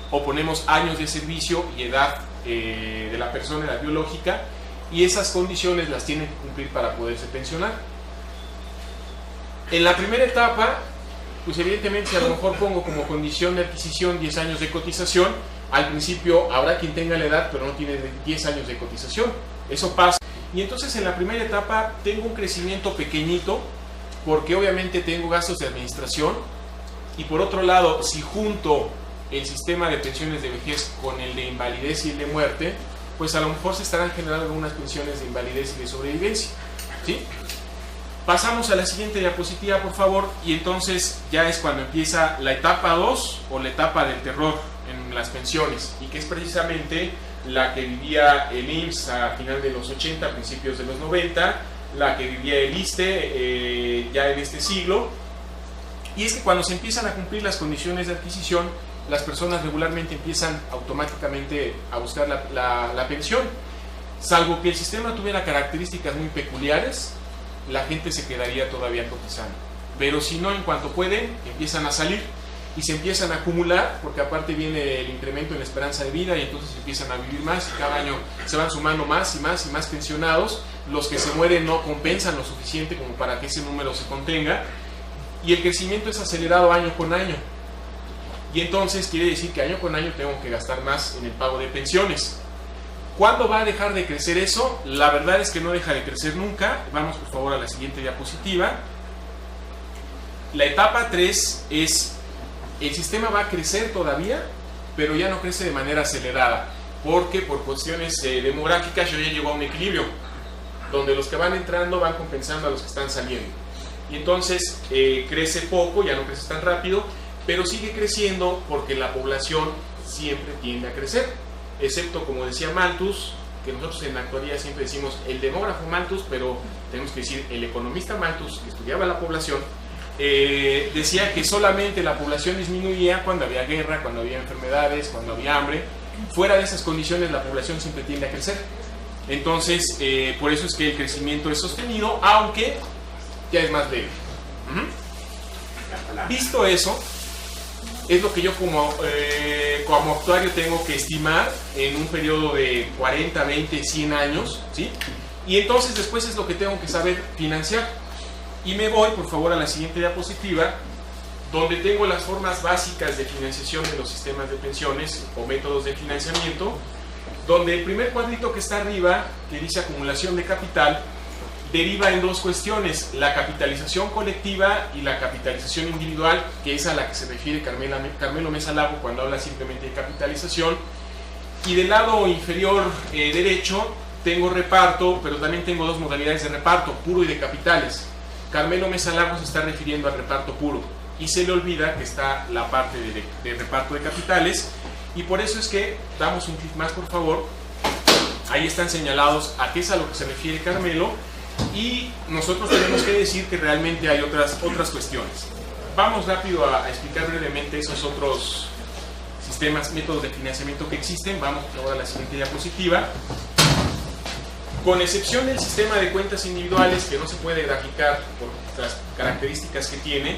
o ponemos años de servicio y edad de la persona, edad biológica, y esas condiciones las tienen que cumplir para poderse pensionar. En la primera etapa, pues evidentemente si a lo mejor pongo como condición de adquisición 10 años de cotización, al principio habrá quien tenga la edad pero no tiene 10 años de cotización, eso pasa. Y entonces en la primera etapa tengo un crecimiento pequeñito, porque obviamente tengo gastos de administración, y por otro lado, si junto el sistema de pensiones de vejez con el de invalidez y el de muerte, pues a lo mejor se estarán generando algunas pensiones de invalidez y de sobrevivencia, ¿sí? Pasamos a la siguiente diapositiva, por favor, y entonces ya es cuando empieza la etapa 2 o la etapa del terror en las pensiones, y que es precisamente la que vivía el IMSS a final de los 80, principios de los 90, la que vivía el ISSSTE ya en este siglo. Y es que cuando se empiezan a cumplir las condiciones de adquisición, las personas regularmente empiezan automáticamente a buscar la pensión, salvo que el sistema tuviera características muy peculiares, la gente se quedaría todavía cotizando, pero si no, en cuanto pueden, empiezan a salir y se empiezan a acumular, porque aparte viene el incremento en la esperanza de vida y entonces empiezan a vivir más y cada año se van sumando más y más y más pensionados. Los que se mueren no compensan lo suficiente como para que ese número se contenga, y el crecimiento es acelerado año con año. Y entonces quiere decir que año con año tengo que gastar más en el pago de pensiones. ¿Cuándo va a dejar de crecer eso? La verdad es que no deja de crecer nunca. Vamos por favor a la siguiente diapositiva. La etapa 3 es, el sistema va a crecer todavía, pero ya no crece de manera acelerada, porque por cuestiones demográficas yo ya llego a un equilibrio, donde los que van entrando van compensando a los que están saliendo. Y entonces crece poco, ya no crece tan rápido, pero sigue creciendo porque la población siempre tiende a crecer, excepto, como decía Malthus, que nosotros en la actualidad siempre decimos el demógrafo Malthus, pero tenemos que decir el economista Malthus, que estudiaba la población, decía que solamente la población disminuía cuando había guerra, cuando había enfermedades, cuando había hambre. Fuera de esas condiciones la población siempre tiende a crecer. Entonces, por eso es que el crecimiento es sostenido, aunque ya es más leve. Visto eso, es lo que yo como actuario tengo que estimar en un periodo de 40, 20, 100 años, ¿sí? Y entonces después es lo que tengo que saber financiar. Y me voy, por favor, a la siguiente diapositiva, donde tengo las formas básicas de financiación de los sistemas de pensiones o métodos de financiamiento, donde el primer cuadrito que está arriba, que dice acumulación de capital, deriva en dos cuestiones: la capitalización colectiva y la capitalización individual, que es a la que se refiere Carmelo Mesa Lago cuando habla simplemente de capitalización. Y del lado inferior derecho tengo reparto, pero también tengo dos modalidades de reparto, puro y de capitales. Carmelo Mesa Lago se está refiriendo al reparto puro y se le olvida que está la parte de reparto de capitales, y por eso es que damos un clic más, por favor. Ahí están señalados a qué es a lo que se refiere Carmelo, y nosotros tenemos que decir que realmente hay otras cuestiones. Vamos rápido a explicar brevemente esos otros sistemas, métodos de financiamiento que existen. Vamos ahora a la siguiente diapositiva. Con excepción del sistema de cuentas individuales, que no se puede graficar por las características que tiene,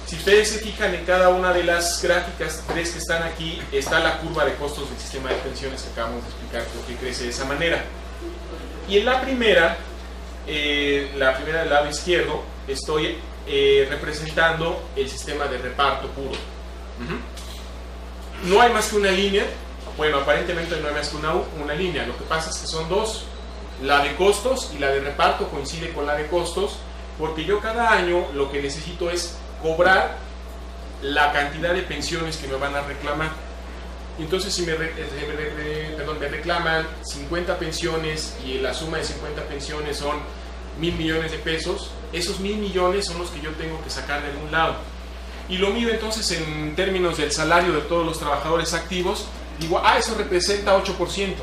si ustedes se fijan en cada una de las gráficas, tres que están aquí, está la curva de costos del sistema de pensiones que acabamos de explicar, por qué crece de esa manera. Y en la primera del lado izquierdo, estoy representando el sistema de reparto puro. No hay más que una línea. Bueno, aparentemente no hay más que una línea. Lo que pasa es que son dos. La de costos y la de reparto coincide con la de costos, porque yo cada año lo que necesito es cobrar la cantidad de pensiones que me van a reclamar. Entonces, si me reclaman 50 pensiones y la suma de 50 pensiones son 1.000 millones de pesos, esos 1.000 millones son los que yo tengo que sacar de algún lado. Y lo mío entonces en términos del salario de todos los trabajadores activos, digo, eso representa 8%.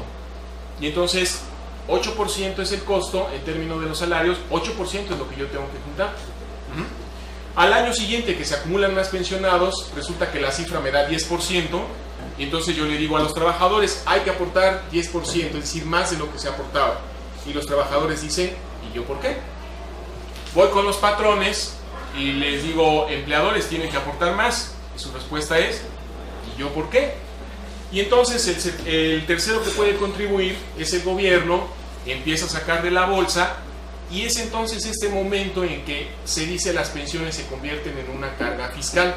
Y entonces 8% es el costo en términos de los salarios, 8% es lo que yo tengo que juntar. Al año siguiente que se acumulan más pensionados, resulta que la cifra me da 10%, y entonces yo le digo a los trabajadores, hay que aportar 10%, es decir, más de lo que se aportaba. Y los trabajadores dicen, ¿y yo por qué? Voy con los patrones y les digo, empleadores tienen que aportar más, y su respuesta es, ¿y yo por qué? Y entonces el tercero que puede contribuir es el gobierno, empieza a sacar de la bolsa, y es entonces este momento en que se dice las pensiones se convierten en una carga fiscal,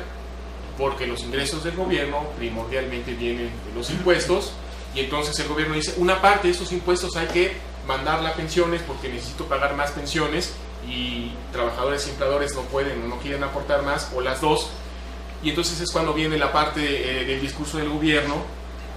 porque los ingresos del gobierno primordialmente vienen de los impuestos, y entonces el gobierno dice, una parte de estos impuestos hay que mandarla a pensiones porque necesito pagar más pensiones, y trabajadores y empleadores no pueden o no quieren aportar más, o las dos. Y entonces es cuando viene la parte del discurso del gobierno,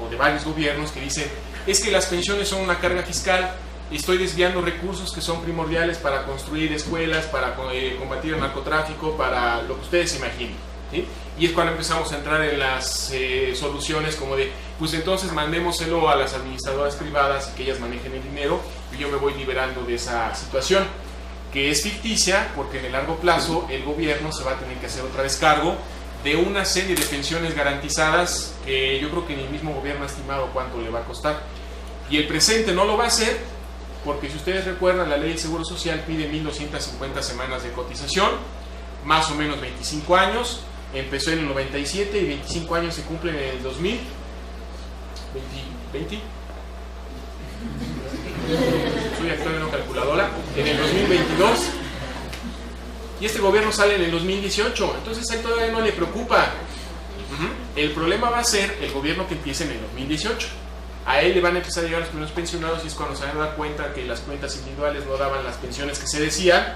o de varios gobiernos, que dice, es que las pensiones son una carga fiscal, estoy desviando recursos que son primordiales para construir escuelas, para combatir el narcotráfico, para lo que ustedes imaginen, ¿sí? Y es cuando empezamos a entrar en las soluciones como de, pues entonces mandémoselo a las administradoras privadas y que ellas manejen el dinero, y yo me voy liberando de esa situación, que es ficticia, porque en el largo plazo el gobierno se va a tener que hacer otra vez cargo de una serie de pensiones garantizadas que yo creo que ni el mismo gobierno ha estimado cuánto le va a costar. Y el presente no lo va a hacer, porque si ustedes recuerdan, la ley del Seguro Social pide 1.250 semanas de cotización, más o menos 25 años, empezó en el 97 y 25 años se cumplen en el 2000. 20. Soy actual en una calculadora, en el 2022. Y este gobierno sale en el 2018, entonces a él todavía no le preocupa. El problema va a ser el gobierno que empiece en el 2018. A él le van a empezar a llegar los primeros pensionados, y es cuando se van a dar cuenta que las cuentas individuales no daban las pensiones que se decían,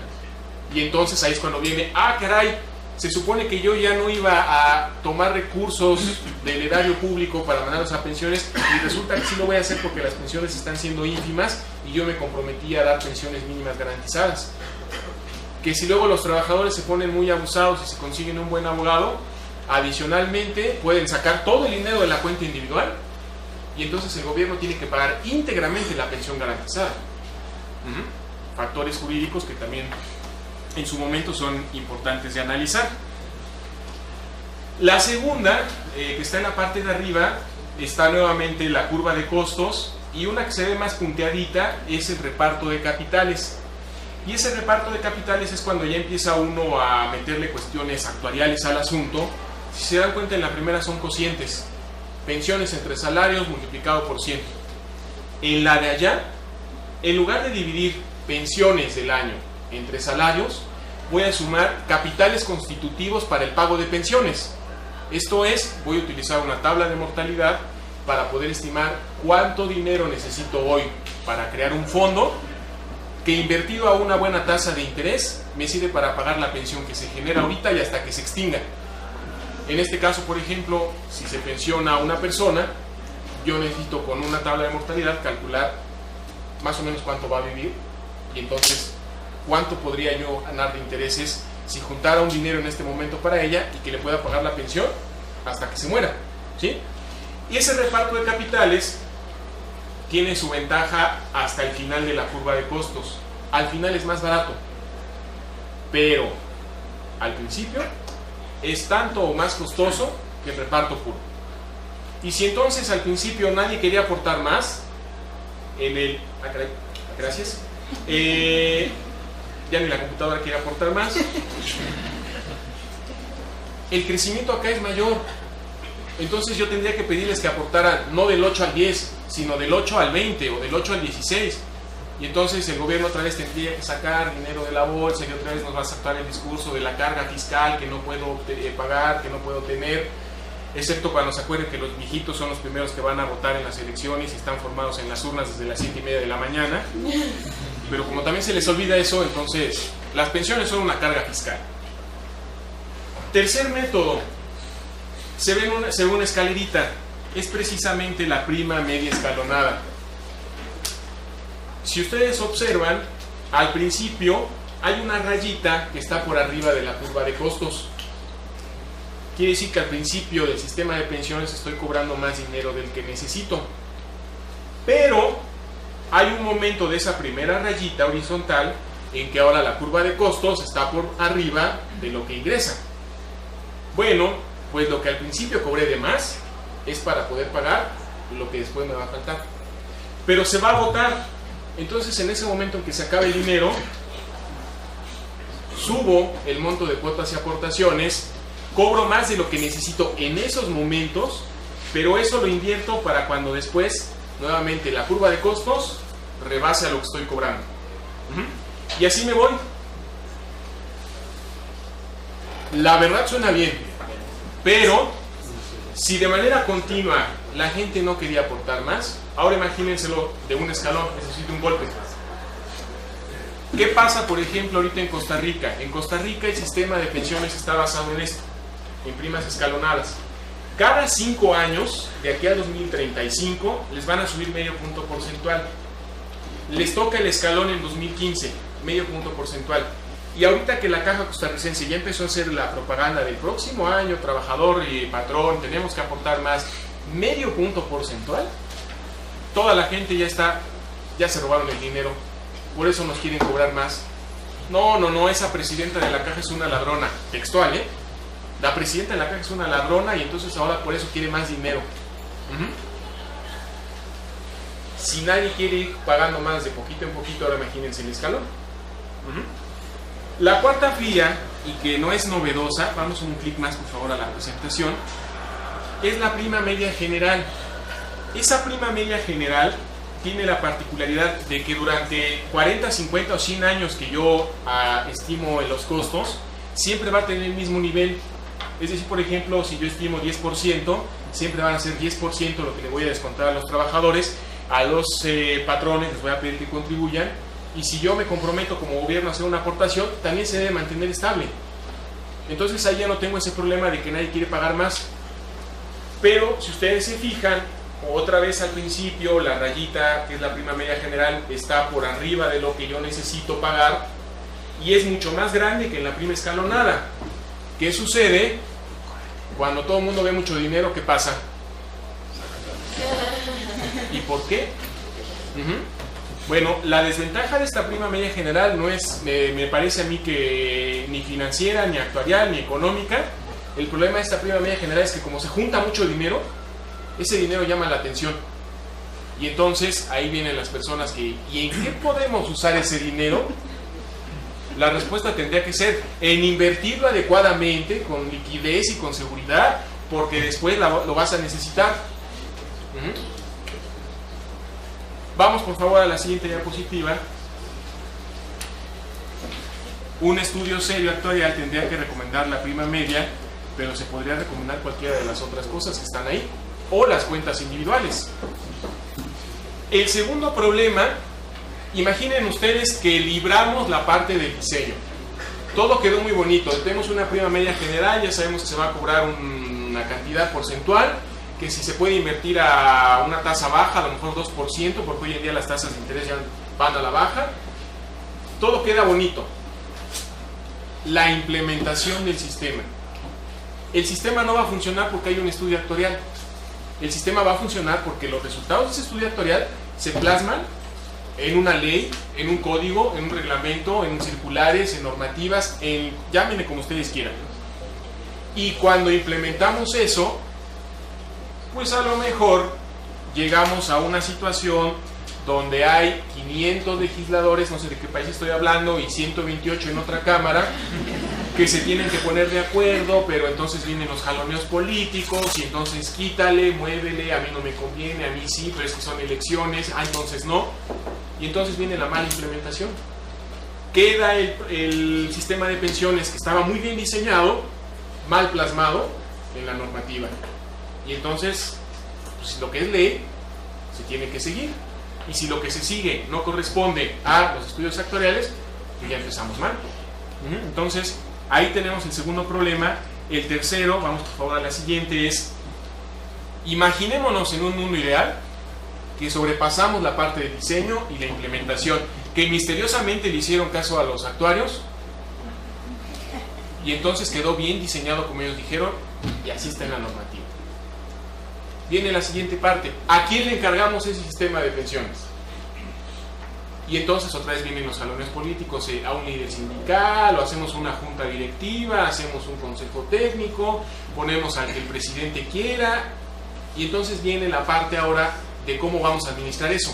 y entonces ahí es cuando viene, caray, se supone que yo ya no iba a tomar recursos del erario público para mandarlos a pensiones, y resulta que sí lo voy a hacer porque las pensiones están siendo ínfimas y yo me comprometí a dar pensiones mínimas garantizadas. Que si luego los trabajadores se ponen muy abusados y se consiguen un buen abogado, adicionalmente pueden sacar todo el dinero de la cuenta individual, y entonces el gobierno tiene que pagar íntegramente la pensión garantizada. Factores jurídicos que también en su momento son importantes de analizar. La segunda, que está en la parte de arriba, está nuevamente la curva de costos, y una que se ve más punteadita es el reparto de capitales. Y ese reparto de capitales es cuando ya empieza uno a meterle cuestiones actuariales al asunto. Si se dan cuenta, en la primera son cocientes, pensiones entre salarios multiplicado por 100. En la de allá, en lugar de dividir pensiones del año entre salarios, voy a sumar capitales constitutivos para el pago de pensiones. Esto es, voy a utilizar una tabla de mortalidad para poder estimar cuánto dinero necesito hoy para crear un fondo que, invertido a una buena tasa de interés, me sirve para pagar la pensión que se genera ahorita y hasta que se extinga. En este caso, por ejemplo, si se pensiona a una persona, yo necesito, con una tabla de mortalidad, calcular más o menos cuánto va a vivir, y entonces cuánto podría yo ganar de intereses si juntara un dinero en este momento para ella y que le pueda pagar la pensión hasta que se muera, ¿sí? Y ese reparto de capitales tiene su ventaja hasta el final de la curva de costos. Al final es más barato, pero al principio es tanto o más costoso que el reparto puro. Y si entonces al principio nadie quería aportar más, en el... gracias. Ya ni la computadora quiere aportar más. El crecimiento acá es mayor. Entonces yo tendría que pedirles que aportaran no del 8 al 10, sino del 8 al 20 o del 8 al 16. Y entonces el gobierno otra vez tendría que sacar dinero de la bolsa y otra vez nos va a sacar el discurso de la carga fiscal que no puedo pagar, que no puedo tener, excepto cuando se acuerden que los viejitos son los primeros que van a votar en las elecciones y están formados en las urnas desde las 7:30 de la mañana. Pero como también se les olvida eso, entonces las pensiones son una carga fiscal. Tercer método, se ve una escalerita, es precisamente la prima media escalonada. Si ustedes observan, al principio hay una rayita que está por arriba de la curva de costos. Quiere decir que al principio del sistema de pensiones estoy cobrando más dinero del que necesito. Pero hay un momento de esa primera rayita horizontal en que ahora la curva de costos está por arriba de lo que ingresa. Bueno, pues lo que al principio cobré de más es para poder pagar lo que después me va a faltar. Pero se va a agotar. Entonces en ese momento en que se acabe el dinero, subo el monto de cuotas y aportaciones, cobro más de lo que necesito en esos momentos, pero eso lo invierto para cuando después nuevamente la curva de costos rebase a lo que estoy cobrando. Y así me voy. La verdad suena bien, pero si de manera continua la gente no quería aportar más, ahora imagínenselo de un escalón, es decir, de un golpe. ¿Qué pasa, por ejemplo, ahorita en Costa Rica? En Costa Rica el sistema de pensiones está basado en esto, en primas escalonadas. Cada 5 años, de aquí a 2035, les van a subir medio punto porcentual. Les toca el escalón en 2015, medio punto porcentual. Y ahorita que la Caja Costarricense ya empezó a hacer la propaganda del próximo año, trabajador y patrón, tenemos que aportar más, medio punto porcentual, toda la gente ya se robaron el dinero, por eso nos quieren cobrar más. No, esa presidenta de la Caja es una ladrona, textual, ¿eh? La presidenta de la Caja es una ladrona y entonces ahora por eso quiere más dinero. Si nadie quiere ir pagando más de poquito en poquito, ahora imagínense el escalón. La cuarta vía, y que no es novedosa, vamos un clic más por favor a la presentación, es la prima media general. Esa prima media general tiene la particularidad de que durante 40, 50 o 100 años que yo estimo en los costos, siempre va a tener el mismo nivel. Es decir, por ejemplo, si yo estimo 10%, siempre van a ser 10% lo que le voy a descontar a los trabajadores, a los patrones les voy a pedir que contribuyan, y si yo me comprometo como gobierno a hacer una aportación, también se debe mantener estable. Entonces ahí ya no tengo ese problema de que nadie quiere pagar más. Pero si ustedes se fijan, otra vez al principio la rayita, que es la prima media general, está por arriba de lo que yo necesito pagar y es mucho más grande que en la prima escalonada. ¿Qué sucede? Cuando todo el mundo ve mucho dinero, ¿qué pasa? ¿Y por qué? Bueno, la desventaja de esta prima media general no es, me parece a mí, que ni financiera, ni actuarial, ni económica. El problema de esta prima media general es que como se junta mucho dinero, ese dinero llama la atención. Y entonces ahí vienen las personas que, ¿y en qué podemos usar ese dinero? La respuesta tendría que ser en invertirlo adecuadamente, con liquidez y con seguridad, porque después lo vas a necesitar. Vamos por favor a la siguiente diapositiva. Un estudio serio actuarial tendría que recomendar la prima media, pero se podría recomendar cualquiera de las otras cosas que están ahí, o las cuentas individuales. El segundo problema, imaginen ustedes que libramos la parte del diseño. Todo quedó muy bonito, tenemos una prima media general, ya sabemos que se va a cobrar una cantidad porcentual, que si se puede invertir a una tasa baja, a lo mejor 2%, porque hoy en día las tasas de interés ya van a la baja. Todo queda bonito. La implementación del sistema. El sistema no va a funcionar porque hay un estudio actuarial. El sistema va a funcionar porque los resultados de ese estudio actuarial se plasman en una ley, en un código, en un reglamento, en circulares, en normativas, llámenle como ustedes quieran. Y cuando implementamos eso, pues a lo mejor llegamos a una situación donde hay 500 legisladores, no sé de qué país estoy hablando, y 128 en otra cámara, que se tienen que poner de acuerdo, pero entonces vienen los jaloneos políticos, y entonces quítale, muévele, a mí no me conviene, a mí sí, pero es que son elecciones, entonces no, y entonces viene la mala implementación. Queda el sistema de pensiones que estaba muy bien diseñado, mal plasmado en la normativa. Y entonces, pues, lo que es ley, se tiene que seguir. Y si lo que se sigue no corresponde a los estudios actuariales, pues ya empezamos mal. Entonces, ahí tenemos el segundo problema. El tercero, vamos por favor a la siguiente, es, imaginémonos en un mundo ideal, que sobrepasamos la parte de diseño y la implementación, que misteriosamente le hicieron caso a los actuarios, y entonces quedó bien diseñado como ellos dijeron, y así está en la normativa. Viene la siguiente parte. ¿A quién le encargamos ese sistema de pensiones? Y entonces otra vez vienen los salones políticos, a un líder sindical, o hacemos una junta directiva, hacemos un consejo técnico, ponemos al que el presidente quiera, y entonces viene la parte ahora de cómo vamos a administrar eso.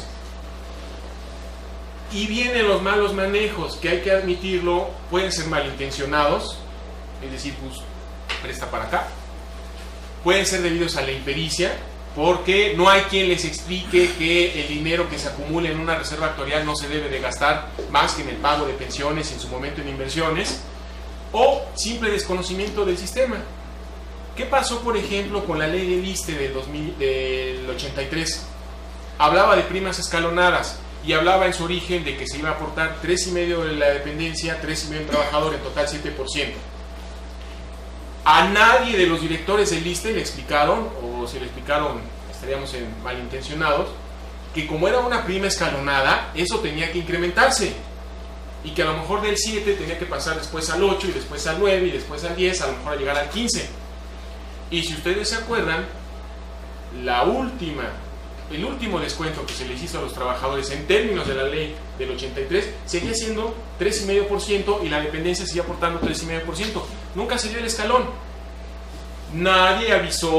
Y vienen los malos manejos, que hay que admitirlo, pueden ser malintencionados, es decir, pues presta para acá. Pueden ser debidos a la impericia, porque no hay quien les explique que el dinero que se acumula en una reserva actuarial no se debe de gastar más que en el pago de pensiones, en su momento en inversiones, o simple desconocimiento del sistema. ¿Qué pasó, por ejemplo, con la ley del ISSSTE del 83? Hablaba de primas escalonadas y hablaba en su origen de que se iba a aportar 3,5% de la dependencia, 3,5% del trabajador, en total 7%. A nadie de los directores del ISSSTE le explicaron, o si le explicaron estaríamos malintencionados, que como era una prima escalonada, eso tenía que incrementarse, y que a lo mejor del 7 tenía que pasar después al 8, y después al 9, y después al 10, a lo mejor a llegar al 15. Y si ustedes se acuerdan, el último descuento que se les hizo a los trabajadores en términos de la ley del 83 seguía siendo 3,5%, y la dependencia seguía aportando 3,5%. Nunca se dio el escalón. Nadie avisó,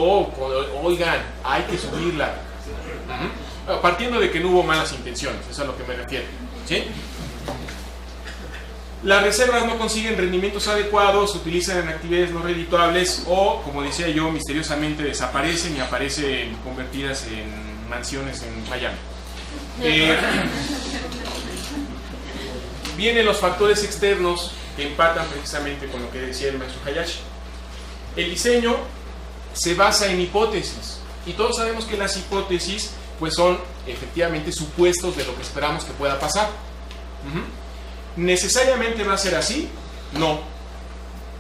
oigan, hay que subirla. Partiendo de que no hubo malas intenciones, eso es a lo que me refiero, ¿sí? Las reservas no consiguen rendimientos adecuados, se utilizan en actividades no redituables, o, como decía yo, misteriosamente desaparecen y aparecen convertidas en mansiones en Miami. Vienen los factores externos que empatan precisamente con lo que decía el maestro Hayashi. El diseño se basa en hipótesis, y todos sabemos que las hipótesis pues son efectivamente supuestos de lo que esperamos que pueda pasar. ¿Necesariamente va a ser así? No.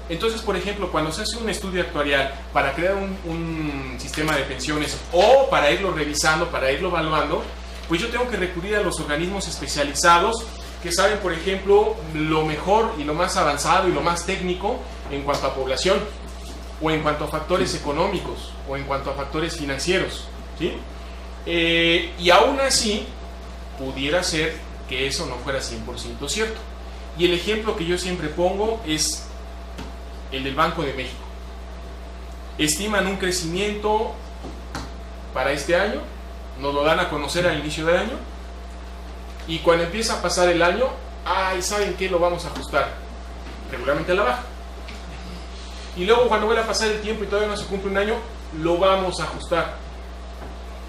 Entonces, por ejemplo, cuando se hace un estudio actuarial para crear un sistema de pensiones, o para irlo revisando, para irlo evaluando, pues yo tengo que recurrir a los organismos especializados que saben, por ejemplo, lo mejor y lo más avanzado y lo más técnico en cuanto a población, o en cuanto a factores económicos, o en cuanto a factores financieros, ¿sí? Y aún así, pudiera ser que eso no fuera 100% cierto. Y el ejemplo que yo siempre pongo es el del Banco de México. Estiman un crecimiento para este año, nos lo dan a conocer al inicio del año, y cuando empieza a pasar el año, ¿saben qué? Lo vamos a ajustar regularmente a la baja. Y luego cuando vuelve a pasar el tiempo y todavía no se cumple un año, lo vamos a ajustar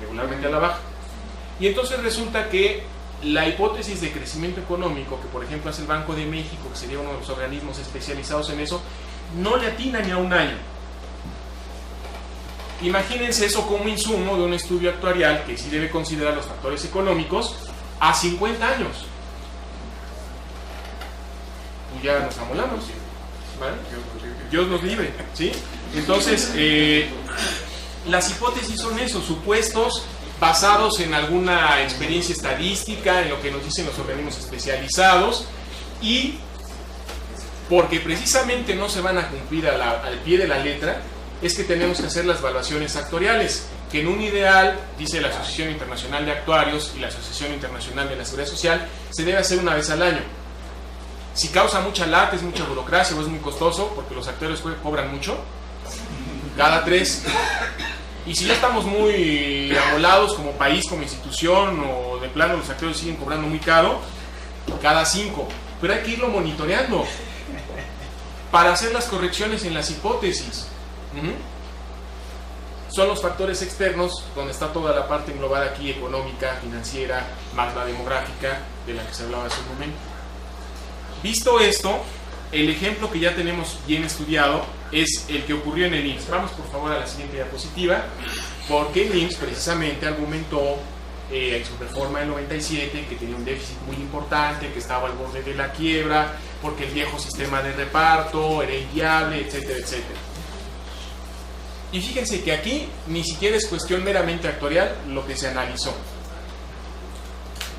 regularmente a la baja. Y entonces resulta que la hipótesis de crecimiento económico, que por ejemplo hace el Banco de México, que sería uno de los organismos especializados en eso, no le atina ni a un año. Imagínense eso como insumo de un estudio actuarial que sí debe considerar los factores económicos a 50 años. Pues ya nos amolamos, ¿vale? Dios nos libre, ¿sí? Entonces, las hipótesis son eso, supuestos basados en alguna experiencia estadística, en lo que nos dicen los organismos especializados, y porque precisamente no se van a cumplir al pie de la letra, es que tenemos que hacer las evaluaciones actuariales, que en un ideal, dice la Asociación Internacional de Actuarios y la Asociación Internacional de la Seguridad Social, se debe hacer una vez al año. Si causa mucha lata, es mucha burocracia o es muy costoso, porque los actuarios cobran mucho, cada 3. Y si ya estamos muy amolados como país, como institución, o de plano los actuarios siguen cobrando muy caro, cada 5. Pero hay que irlo monitoreando para hacer las correcciones en las hipótesis. Son los factores externos donde está toda la parte englobada aquí, económica, financiera, más la demográfica, de la que se hablaba hace un momento. Visto esto, el ejemplo que ya tenemos bien estudiado es el que ocurrió en el IMSS. Vamos por favor a la siguiente diapositiva, porque el IMSS precisamente argumentó en su reforma del 97 que tenía un déficit muy importante, que estaba al borde de la quiebra, porque el viejo sistema de reparto era inviable, etcétera, etcétera. Y fíjense que aquí ni siquiera es cuestión meramente actuarial lo que se analizó.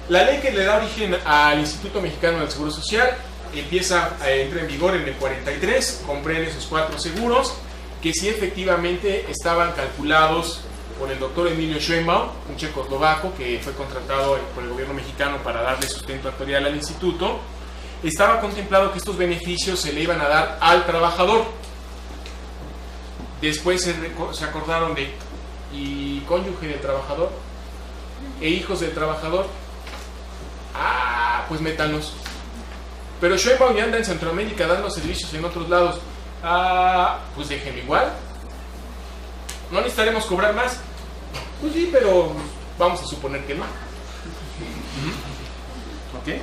La ley que le da origen al Instituto Mexicano del Seguro Social entra en vigor en el 43, comprende esos 4 seguros que sí efectivamente estaban calculados por el doctor Emilio Schönbaum, un checoslovaco que fue contratado por el gobierno mexicano para darle sustento actuarial al instituto. Estaba contemplado que estos beneficios se le iban a dar al trabajador. Después se acordaron de y cónyuge del trabajador e hijos del trabajador. Pues métanos. Pero Schönbaum ya anda en Centroamérica dando servicios en otros lados. Pues déjenlo igual. No necesitaremos cobrar más. Pues sí, pero vamos a suponer que no. ¿Ok?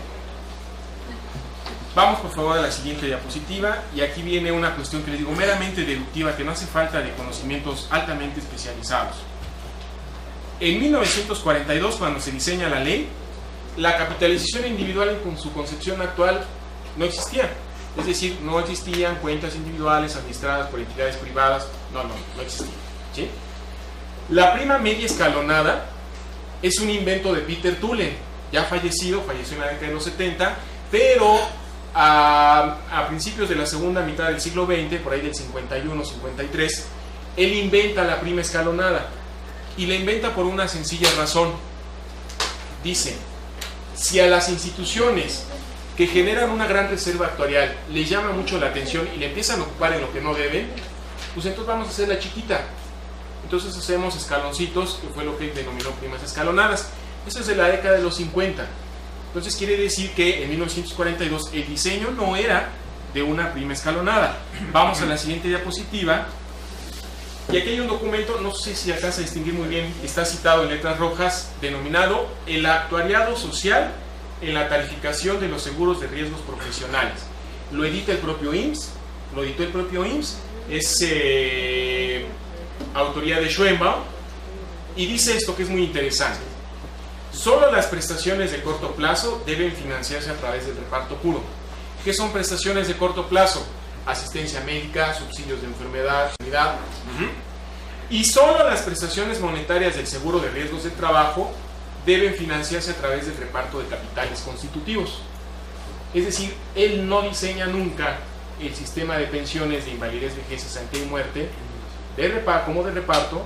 Vamos por favor a la siguiente diapositiva, y aquí viene una cuestión que les digo meramente deductiva, que no hace falta de conocimientos altamente especializados. En 1942, cuando se diseña la ley, la capitalización individual en su concepción actual no existía. Es decir, no existían cuentas individuales administradas por entidades privadas, no existía, ¿sí? La prima media escalonada es un invento de Peter Tullen, ya falleció en la década de los 70, pero a principios de la segunda mitad del siglo XX, por ahí del 51-53, él inventa la prima escalonada, y la inventa por una sencilla razón. Dice, si a las instituciones que generan una gran reserva actuarial les llama mucho la atención y le empiezan a ocupar en lo que no deben, pues entonces vamos a hacerla chiquita. Entonces hacemos escaloncitos, que fue lo que denominó primas escalonadas. Eso es de la década de los 50. Entonces quiere decir que en 1942 el diseño no era de una prima escalonada. Vamos a la siguiente diapositiva. Y aquí hay un documento, no sé si alcanza a distinguir muy bien, está citado en letras rojas, denominado El actuariado social en la tarificación de los seguros de riesgos profesionales. Lo edita el propio IMSS, es autoría de Schönbaum, y dice esto que es muy interesante. Solo las prestaciones de corto plazo deben financiarse a través del reparto puro. ¿Qué son prestaciones de corto plazo? Asistencia médica, subsidios de enfermedad, sanidad. Y solo las prestaciones monetarias del seguro de riesgos de trabajo deben financiarse a través del reparto de capitales constitutivos. Es decir, él no diseña nunca el sistema de pensiones de invalidez, vejez, cesantía y muerte como de reparto,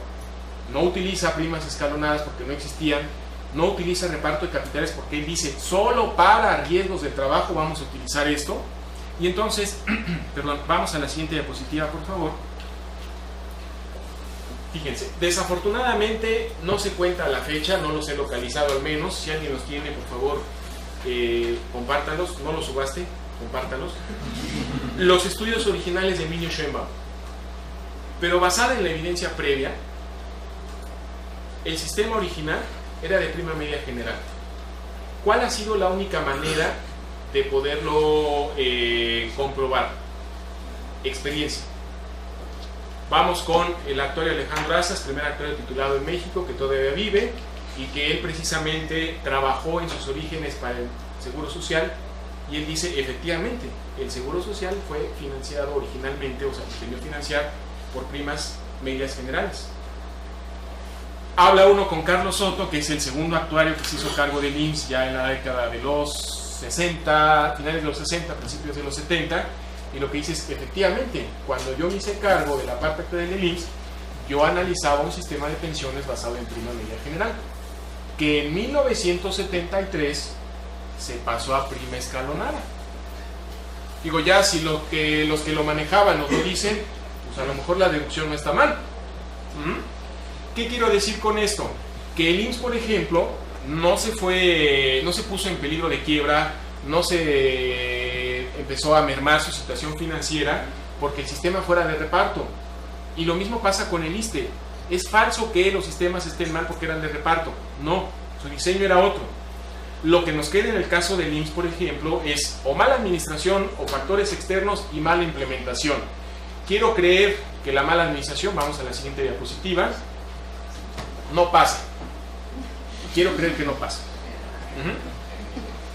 no utiliza primas escalonadas porque no existían, no utiliza reparto de capitales porque él dice, solo para riesgos de trabajo vamos a utilizar esto. Y entonces, vamos a la siguiente diapositiva, por favor. Fíjense, desafortunadamente no se cuenta la fecha, no los he localizado al menos. Si alguien los tiene, por favor, compártalos, no los subaste, compártalos. Los estudios originales de Emilio Schönbaum. Pero basada en la evidencia previa, el sistema original era de prima media general. ¿Cuál ha sido la única manera de poderlo comprobar? Experiencia. Vamos con el actuario Alejandro Azas, primer actuario titulado en México, que todavía vive y que él precisamente trabajó en sus orígenes para el Seguro Social, y él dice, efectivamente, el Seguro Social fue financiado originalmente, o sea, se debió financiar por primas medias generales. Habla uno con Carlos Soto, que es el segundo actuario que se hizo cargo del IMSS ya en la década de los 60, finales de los 60, principios de los 70, y lo que dice es que efectivamente, cuando yo me hice cargo de la parte actual del IMSS, yo analizaba un sistema de pensiones basado en prima media general, que en 1973 se pasó a prima escalonada. Digo, ya si los que lo manejaban nos lo dicen, pues a lo mejor la deducción no está mal. ¿Qué quiero decir con esto? Que el IMSS, por ejemplo, no se puso en peligro de quiebra, no se empezó a mermar su situación financiera porque el sistema fuera de reparto. Y lo mismo pasa con el ISSSTE. Es falso que los sistemas estén mal porque eran de reparto. No, su diseño era otro. Lo que nos queda en el caso del IMSS, por ejemplo, es o mala administración o factores externos y mala implementación. Quiero creer que la mala administración, vamos a la siguiente diapositiva, no pasa. Quiero creer que no pasa.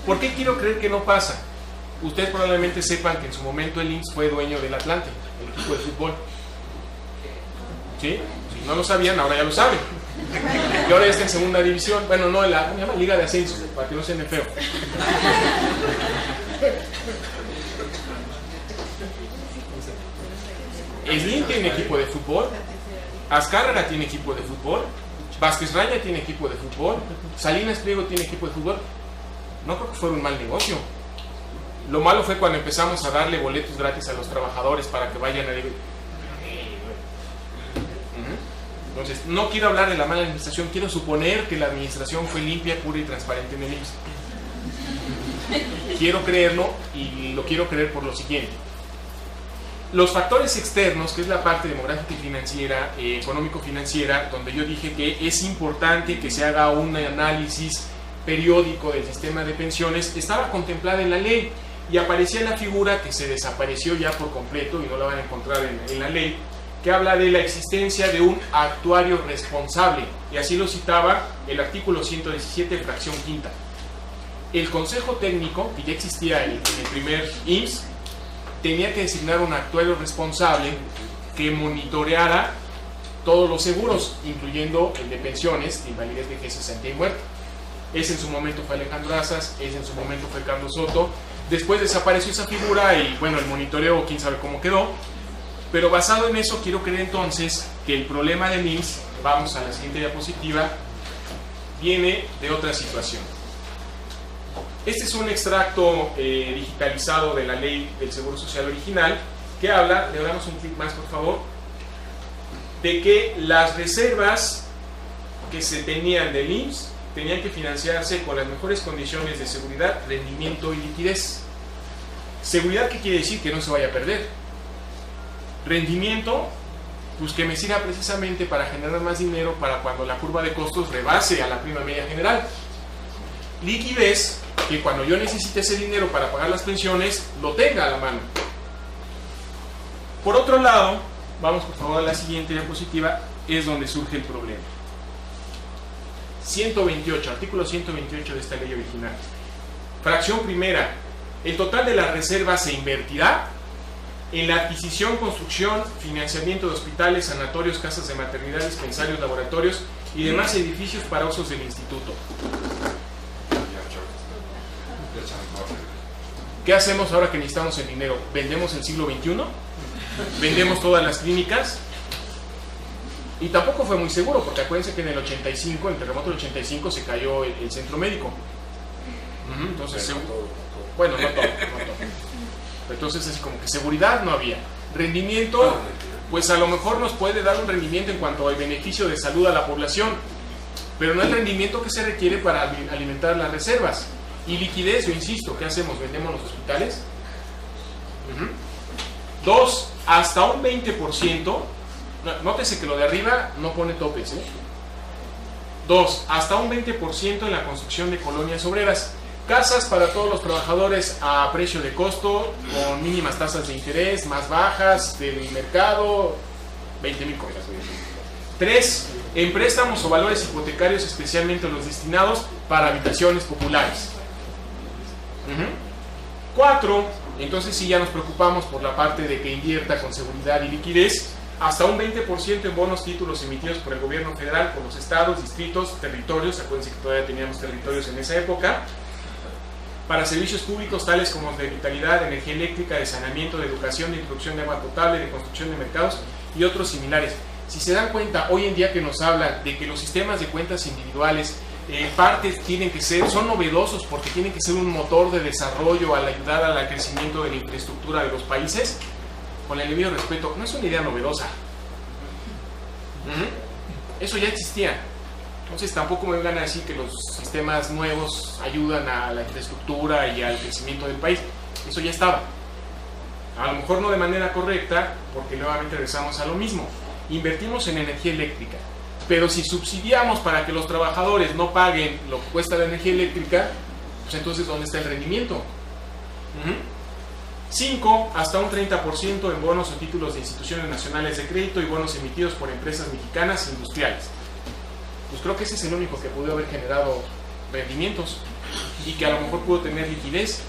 ¿Por qué quiero creer que no pasa? Ustedes probablemente sepan que en su momento el IMSS fue dueño del Atlante, el equipo de fútbol. ¿Sí? Si no lo sabían, ahora ya lo saben. Y ahora ya está en segunda división. Bueno, no, ¿cómo se llama? Liga de Ascenso, para que no se feo. Slim tiene equipo de fútbol, Azcárraga tiene equipo de fútbol, Vázquez Raña tiene equipo de fútbol, Salinas Pliego tiene equipo de fútbol. No creo que fuera un mal negocio. Lo malo fue cuando empezamos a darle boletos gratis a los trabajadores para que vayan a... Entonces, no quiero hablar de la mala administración, quiero suponer que la administración fue limpia, pura y transparente en el IMSS. Quiero creerlo, y lo quiero creer por lo siguiente. Los factores externos, que es la parte demográfica y financiera, económico-financiera, donde yo dije que es importante que se haga un análisis periódico del sistema de pensiones, estaba contemplada en la ley y aparecía la figura que se desapareció ya por completo y no la van a encontrar en la ley, que habla de la existencia de un actuario responsable, y así lo citaba el artículo 117, fracción quinta. El Consejo Técnico, que ya existía en el primer IMSS, tenía que designar un actuario responsable que monitoreara todos los seguros, incluyendo el de pensiones, de invalidez, vejez, cesantía y muerte. Ese en su momento fue Alejandro Azas, ese en su momento fue Carlos Soto. Después desapareció esa figura y bueno, el monitoreo, quién sabe cómo quedó. Pero basado en eso, quiero creer entonces que el problema del IMSS, vamos a la siguiente diapositiva, viene de otra situación. Este es un extracto digitalizado de la ley del Seguro Social original, que habla, le damos un clic más por favor, de que las reservas que se tenían del IMSS tenían que financiarse con las mejores condiciones de seguridad, rendimiento y liquidez. Seguridad, ¿qué quiere decir? Que no se vaya a perder. Rendimiento, pues que me sirva precisamente para generar más dinero para cuando la curva de costos rebase a la prima media general. Liquidez, que cuando yo necesite ese dinero para pagar las pensiones, lo tenga a la mano. Por otro lado, vamos por favor a la siguiente diapositiva, es donde surge el problema. 128, artículo 128 de esta ley original. Fracción primera, el total de las reservas se invertirá en la adquisición, construcción, financiamiento de hospitales, sanatorios, casas de maternidad, dispensarios, laboratorios y demás edificios para usos del instituto. ¿Qué hacemos ahora que necesitamos el dinero? ¿Vendemos el siglo XXI? ¿Vendemos todas las clínicas? Y tampoco fue muy seguro, porque acuérdense que en el 85, el terremoto del 85, se cayó el centro médico. Entonces, bueno, no todo. Entonces es como que seguridad no había. Rendimiento, pues a lo mejor nos puede dar un rendimiento en cuanto al beneficio de salud a la población, pero no el rendimiento que se requiere para alimentar las reservas. Y liquidez, yo insisto, ¿qué hacemos? ¿Vendemos los hospitales? Dos, hasta un 20%. Nótese que lo de arriba no pone topes, 2. Hasta un 20% en la construcción de colonias obreras. Casas para todos los trabajadores a precio de costo, con mínimas tasas de interés, más bajas del mercado, 20,000 cosas. 3. En préstamos o valores hipotecarios, especialmente los destinados para habitaciones populares. 4. Entonces sí ya nos preocupamos por la parte de que invierta con seguridad y liquidez. Hasta un 20% en bonos títulos emitidos por el gobierno federal, por los estados, distritos, territorios. Acuérdense que todavía teníamos territorios en esa época. Para servicios públicos tales como de vitalidad, de energía eléctrica, de saneamiento, de educación, de introducción de agua potable, de construcción de mercados y otros similares. Si se dan cuenta, hoy en día que nos hablan de que los sistemas de cuentas individuales en parte tienen que ser, son novedosos porque tienen que ser un motor de desarrollo al ayudar al crecimiento de la infraestructura de los países, con el debido respeto, no es una idea novedosa. Eso ya existía. Entonces tampoco me vengan a decir que los sistemas nuevos ayudan a la infraestructura y al crecimiento del país. Eso ya estaba. A lo mejor no de manera correcta, porque nuevamente regresamos a lo mismo. Invertimos en energía eléctrica, pero si subsidiamos para que los trabajadores no paguen lo que cuesta la energía eléctrica, pues entonces ¿dónde está el rendimiento? 5. Hasta un 30% en bonos o títulos de instituciones nacionales de crédito y bonos emitidos por empresas mexicanas industriales. Pues creo que ese es el único que pudo haber generado rendimientos y que a lo mejor pudo tener liquidez.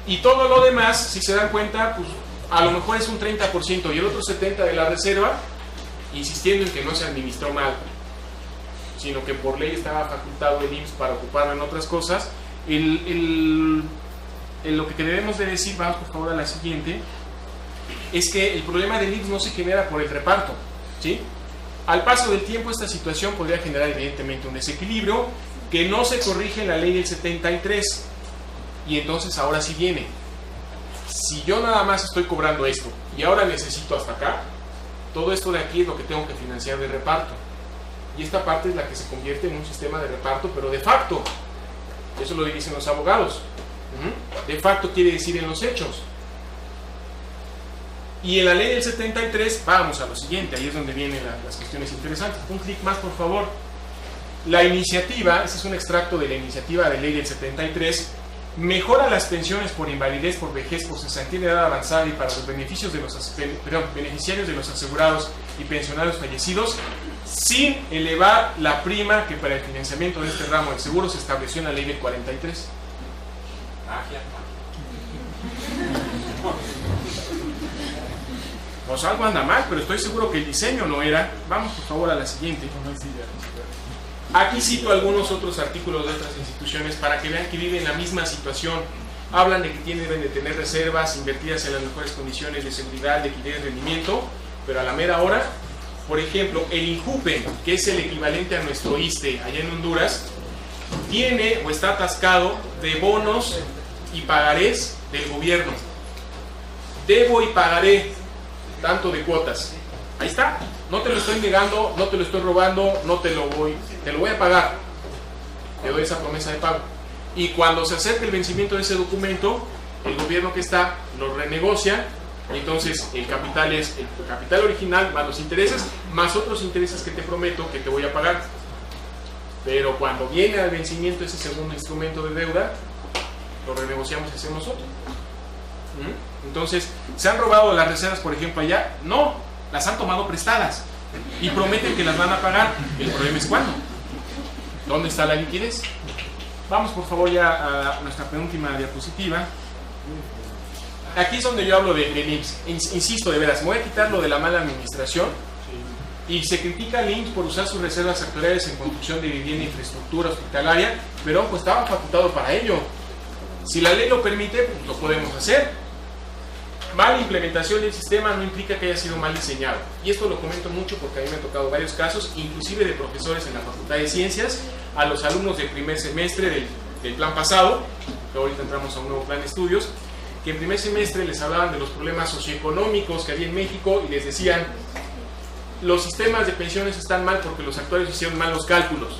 Y todo lo demás, si se dan cuenta, pues a lo mejor es un 30% y el otro 70% de la reserva, insistiendo en que no se administró mal, sino que por ley estaba facultado el IMSS para ocuparlo en otras cosas. Lo que debemos de decir, vamos por favor a la siguiente, es que el problema del IMSS no se genera por el reparto, ¿sí? Al paso del tiempo esta situación podría generar evidentemente un desequilibrio que no se corrige en la ley del 73, y entonces ahora sí viene. Si yo nada más estoy cobrando esto y ahora necesito hasta acá, todo esto de aquí es lo que tengo que financiar de reparto, y esta parte es la que se convierte en un sistema de reparto, pero de facto. Eso lo dicen los abogados. De facto quiere decir en los hechos. Y en la ley del 73, vamos a lo siguiente, ahí es donde vienen las cuestiones interesantes. Un clic más, por favor. La iniciativa, ese es un extracto de la iniciativa de ley del 73, mejora las pensiones por invalidez, por vejez, por cesantía de edad avanzada y para los beneficios de beneficiarios de los asegurados y pensionados fallecidos, sin elevar la prima que para el financiamiento de este ramo del seguro se estableció en la ley del 43. Pues algo anda mal, pero estoy seguro que el diseño no era. Vamos por favor a la siguiente. Aquí cito algunos otros artículos de otras instituciones para que vean que viven la misma situación. Hablan de que deben de tener reservas invertidas en las mejores condiciones de seguridad, liquidez y rendimiento, pero a la mera hora, por ejemplo, el INJUPE, que es el equivalente a nuestro ISSSTE allá en Honduras, tiene o está atascado de bonos y pagarés del gobierno. Debo y pagaré tanto de cuotas. Ahí está. No te lo estoy negando, no te lo estoy robando, te lo voy a pagar. Te doy esa promesa de pago. Y cuando se acerque el vencimiento de ese documento, el gobierno que está lo renegocia, y entonces el capital es el capital original más los intereses, más otros intereses que te prometo que te voy a pagar. Pero cuando viene al vencimiento ese segundo instrumento de deuda, lo renegociamos y hacemos otro. Entonces, ¿se han robado las reservas, por ejemplo, allá? No, las han tomado prestadas y prometen que las van a pagar. El problema es cuándo. ¿Dónde está la liquidez? Vamos por favor ya a nuestra penúltima diapositiva. Aquí es donde yo hablo del IMSS. Insisto, de veras, me voy a quitar lo de la mala administración. Y se critica al IMSS por usar sus reservas actuariales en construcción de vivienda e infraestructura hospitalaria, pero pues estaba facultado para ello. Si la ley lo permite, pues lo podemos hacer. Mala implementación del sistema no implica que haya sido mal diseñado. Y esto lo comento mucho porque a mí me han tocado varios casos, inclusive de profesores en la Facultad de Ciencias, a los alumnos del primer semestre del plan pasado, que ahorita entramos a un nuevo plan de estudios, que en primer semestre les hablaban de los problemas socioeconómicos que había en México y les decían: los sistemas de pensiones están mal porque los actuarios hicieron mal los cálculos.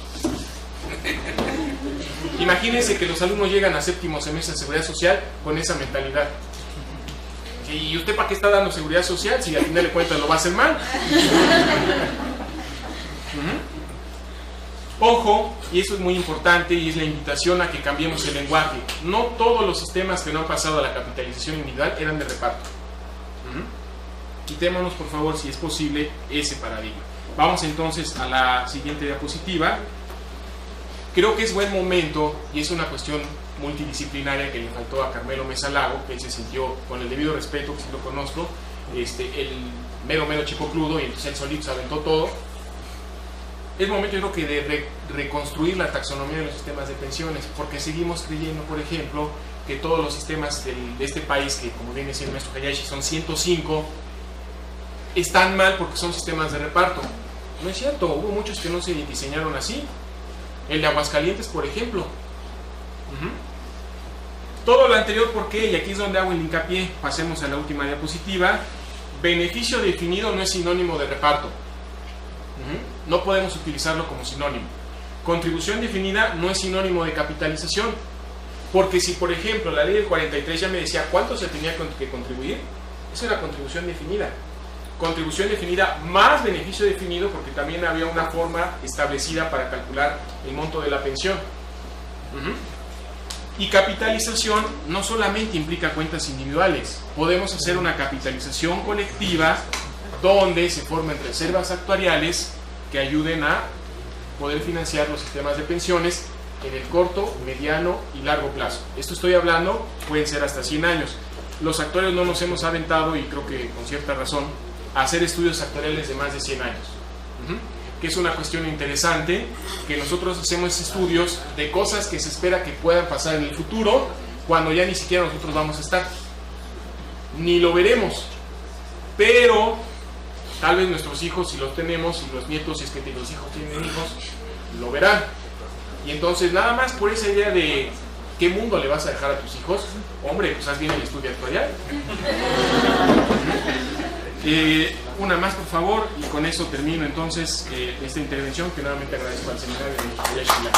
Imagínense que los alumnos llegan a séptimo semestre de Seguridad Social con esa mentalidad. ¿Y usted para qué está dando Seguridad Social si al final de cuentas lo va a hacer mal? Ojo, y eso es muy importante, y es la invitación a que cambiemos el lenguaje. No todos los sistemas que no han pasado a la capitalización individual eran de reparto. Quitémonos, por favor, si es posible, ese paradigma. Vamos entonces a la siguiente diapositiva. Creo que es buen momento, y es una cuestión multidisciplinaria que le faltó a Carmelo Mesa Lago, que él se sintió, con el debido respeto, que sí lo conozco, el mero chico crudo, y entonces él solito se aventó todo. Es momento, yo creo que de reconstruir la taxonomía de los sistemas de pensiones, porque seguimos creyendo, por ejemplo, que todos los sistemas de este país, que como bien decía el maestro Hayashi, son 105, están mal porque son sistemas de reparto. No es cierto, hubo muchos que no se diseñaron así. El de Aguascalientes, por ejemplo. Todo lo anterior, ¿por qué? Y aquí es donde hago el hincapié. Pasemos a la última diapositiva. Beneficio definido no es sinónimo de reparto. No podemos utilizarlo como sinónimo. Contribución definida no es sinónimo de capitalización, porque si por ejemplo la ley del 43 ya me decía cuánto se tenía que contribuir, eso era contribución definida. Contribución definida más beneficio definido, porque también había una forma establecida para calcular el monto de la pensión. Y capitalización no solamente implica cuentas individuales, podemos hacer una capitalización colectiva donde se formen reservas actuariales que ayuden a poder financiar los sistemas de pensiones en el corto, mediano y largo plazo. Esto estoy hablando, pueden ser hasta 100 años. Los actuarios no nos hemos aventado, y creo que con cierta razón, a hacer estudios actuariales de más de 100 años. Que es una cuestión interesante, que nosotros hacemos estudios de cosas que se espera que puedan pasar en el futuro, cuando ya ni siquiera nosotros vamos a estar. Ni lo veremos, pero tal vez nuestros hijos, si los tenemos, y los nietos, si es que los hijos tienen hijos, lo verán. Y entonces, nada más por esa idea de qué mundo le vas a dejar a tus hijos, hombre, pues haz bien el estudio actuarial. Una más, por favor, y con eso termino entonces esta intervención, que nuevamente agradezco al seminario de Hayashi la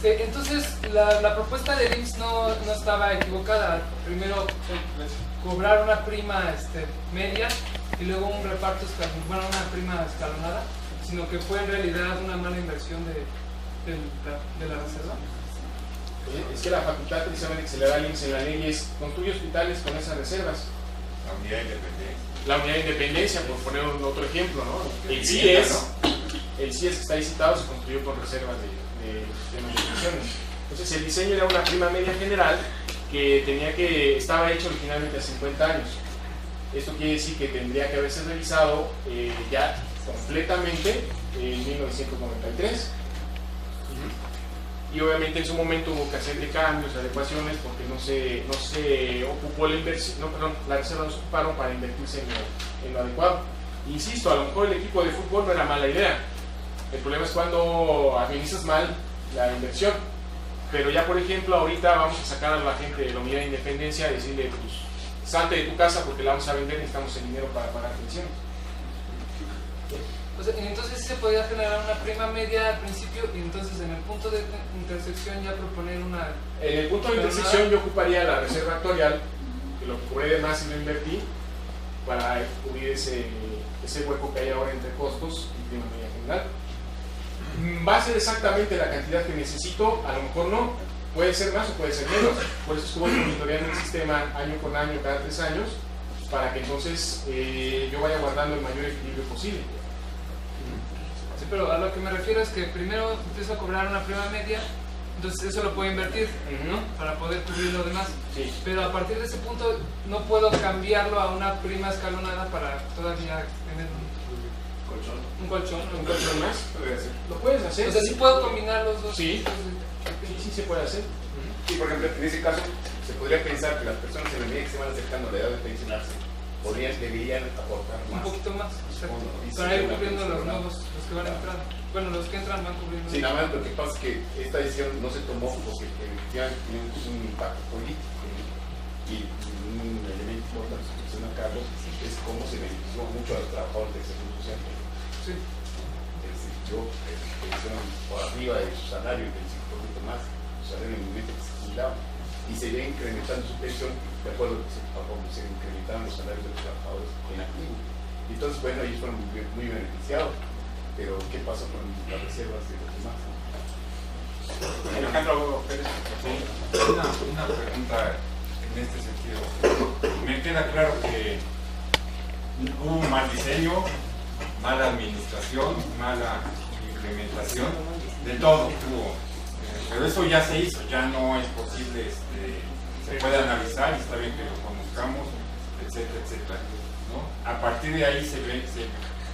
Entonces la propuesta de IMSS no estaba equivocada. Primero cobrar una prima media y luego un reparto una prima escalonada, sino que fue en realidad una mala inversión de la reserva. Es que la facultad precisamente que se le da al IMSS en la ley es construye hospitales con esas reservas. La unidad de independencia. La unidad de independencia, por poner otro ejemplo, ¿no? El CIES que está ahí citado se construyó con reservas de sistemas de pensiones. Entonces el diseño era una prima media general que estaba hecho originalmente hace 50 años. Esto quiere decir que tendría que haberse revisado ya completamente en 1993. Y obviamente en su momento hubo que hacerle cambios, adecuaciones, porque no se ocupó la inversión, las reservas no se ocuparon para invertirse en lo adecuado. Insisto, a lo mejor el equipo de fútbol no era mala idea. El problema es cuando administras mal la inversión. Pero ya, por ejemplo, ahorita vamos a sacar a la gente de la unidad de independencia y decirle, pues, salte de tu casa porque la vamos a vender, necesitamos el dinero para pagar pensiones. O sea, entonces sí se podría generar una prima media al principio y entonces en el punto de intersección ya proponer una... En el punto de intersección yo ocuparía la reserva actuarial, que lo que cobré de más y lo invertí, para cubrir ese hueco que hay ahora entre costos y prima media general. Va a ser exactamente la cantidad que necesito, a lo mejor no, puede ser más o puede ser menos, por eso es que voy monitoreando el sistema año con año, cada 3 años, para que entonces yo vaya guardando el mayor equilibrio posible. Sí, pero a lo que me refiero es que primero empiezo a cobrar una prima media, entonces eso lo puedo invertir, ¿no? Para poder cubrir lo demás. Sí. Pero a partir de ese punto no puedo cambiarlo a una prima escalonada para todavía tener un colchón. ¿Un colchón más? Lo puedes hacer. O sea, sí puedo combinar los dos. Sí. Sí se puede hacer. Sí, por ejemplo, en ese caso se podría pensar que las personas en la medida que se van acercando a la edad de pensionarse deberían aportar Un más. poquito más, exacto. Y Para ir sí, cubriendo los programa. nuevos, los que van entrando. Bueno, los que entran van cubriendo. Sí, nada más lo que pasa es que esta decisión no se tomó porque ya tiene un impacto político y un elemento importante que menciona Carlos es cómo se benefició mucho a los trabajadores del Seguro Social. Sí. Yo pensionan por arriba de su salario y 25% más, su salario en el momento que se jubilaban, y se ve incrementando su pensión de acuerdo a cómo se incrementaban los salarios de los trabajadores en activo. Y entonces, bueno, ellos fueron muy beneficiados, pero ¿qué pasó con las reservas de los demás? Alejandro Pérez, una pregunta en este sentido. Me queda claro que hubo un mal diseño, mala administración, mala implementación, de todo hubo. Pero eso ya se hizo, ya no es posible, se puede analizar y está bien que lo conozcamos, etcétera, etcétera, ¿no? A partir de ahí se ve,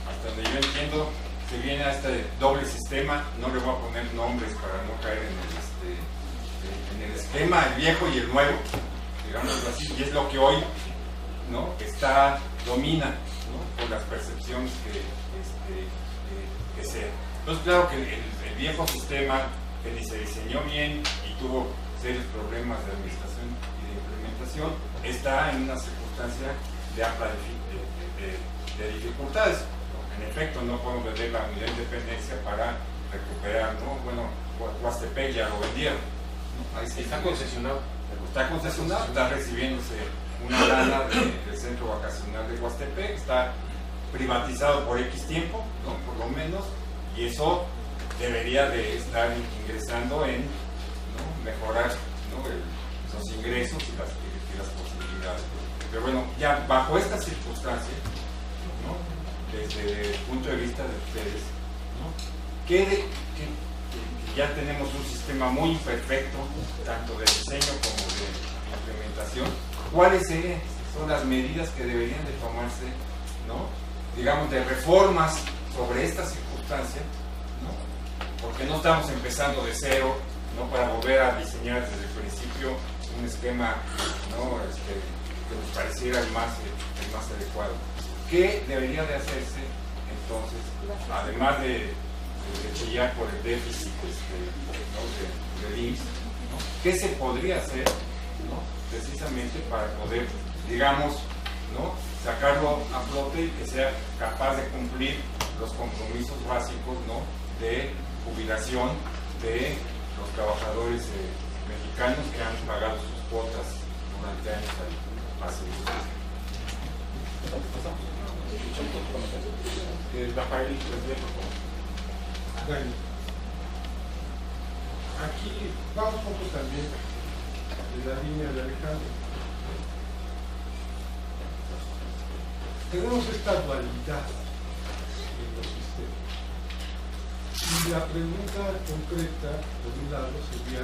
hasta donde yo entiendo, se viene a este doble sistema, no le voy a poner nombres para no caer en el esquema, el viejo y el nuevo, digámoslo así, y es lo que hoy, ¿no? Domina, ¿no? Por las percepciones que sea. Entonces, claro que el viejo sistema, que ni se diseñó bien y tuvo serios problemas de administración y de implementación, está en una circunstancia de amplia de dificultades. En efecto, no podemos vender la unidad de independencia para recuperar, ¿no? Bueno, Huastepec ya lo vendieron, ¿no? Ahí sí Está concesionado. Está concesionado, está recibiéndose una lana del centro vacacional de Huastepec, está privatizado por X tiempo, ¿no? Por lo menos, y eso debería de estar ingresando en, ¿no? Mejorar, ¿no? Los ingresos y las posibilidades. Pero bueno, ya bajo estas circunstancias, ¿no? Desde el punto de vista de ustedes, ¿no? Que ya tenemos un sistema muy imperfecto, tanto de diseño como de implementación, ¿cuáles son las medidas que deberían de tomarse, ¿no? Digamos, de reformas sobre esta circunstancia, ¿no? Porque no estamos empezando de cero, ¿no? Para volver a diseñar desde el principio un esquema, ¿no? Que nos pareciera el más adecuado. ¿Qué debería de hacerse entonces, además de chillar por el déficit, ¿no? del IMSS, ¿no? ¿Qué se podría hacer, ¿no? Precisamente para poder, digamos, ¿no? Sacarlo a flote y que sea capaz de cumplir los compromisos básicos, ¿no? De jubilación de los trabajadores mexicanos que han pagado sus cuotas durante años al seguro? Rafael, por favor. Bueno, aquí vamos un poco también de la línea de Alejandro. Tenemos esta dualidad en los sistemas. Y la pregunta concreta, por un lado, sería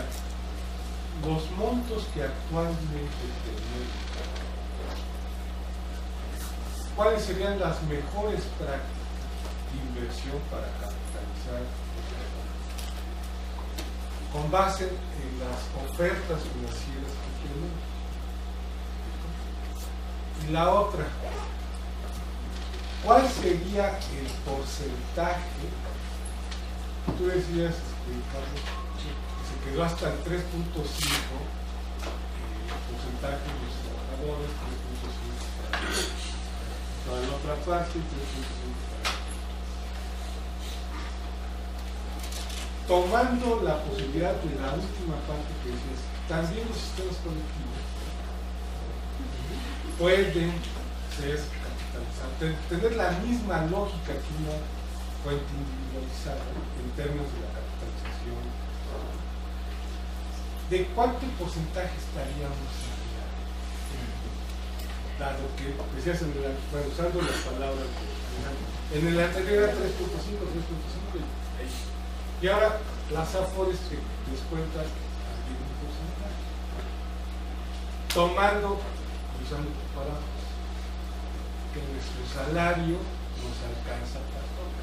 los montos que actualmente tenemos. ¿Cuáles serían las mejores prácticas de inversión para capitalizar con base en las ofertas financieras que tenemos? Y la otra, ¿cuál sería el porcentaje? Tú decías, Carlos, que se quedó hasta el 3.5 porcentaje de los trabajadores, 3.5 parte y 3.5 para la otra. Tomando la posibilidad de la última parte que dices, también los sistemas colectivos pueden ser capitalizados, tener la misma lógica que una fuente individualizada en términos de la capitalización. ¿De cuánto porcentaje estaríamos hablando? Dado que decías usando las palabras en el anterior era 3.5 y ahora las afores que descuentan alguien un porcentaje, tomando, usando parámetros, que nuestro salario nos alcanza para todo.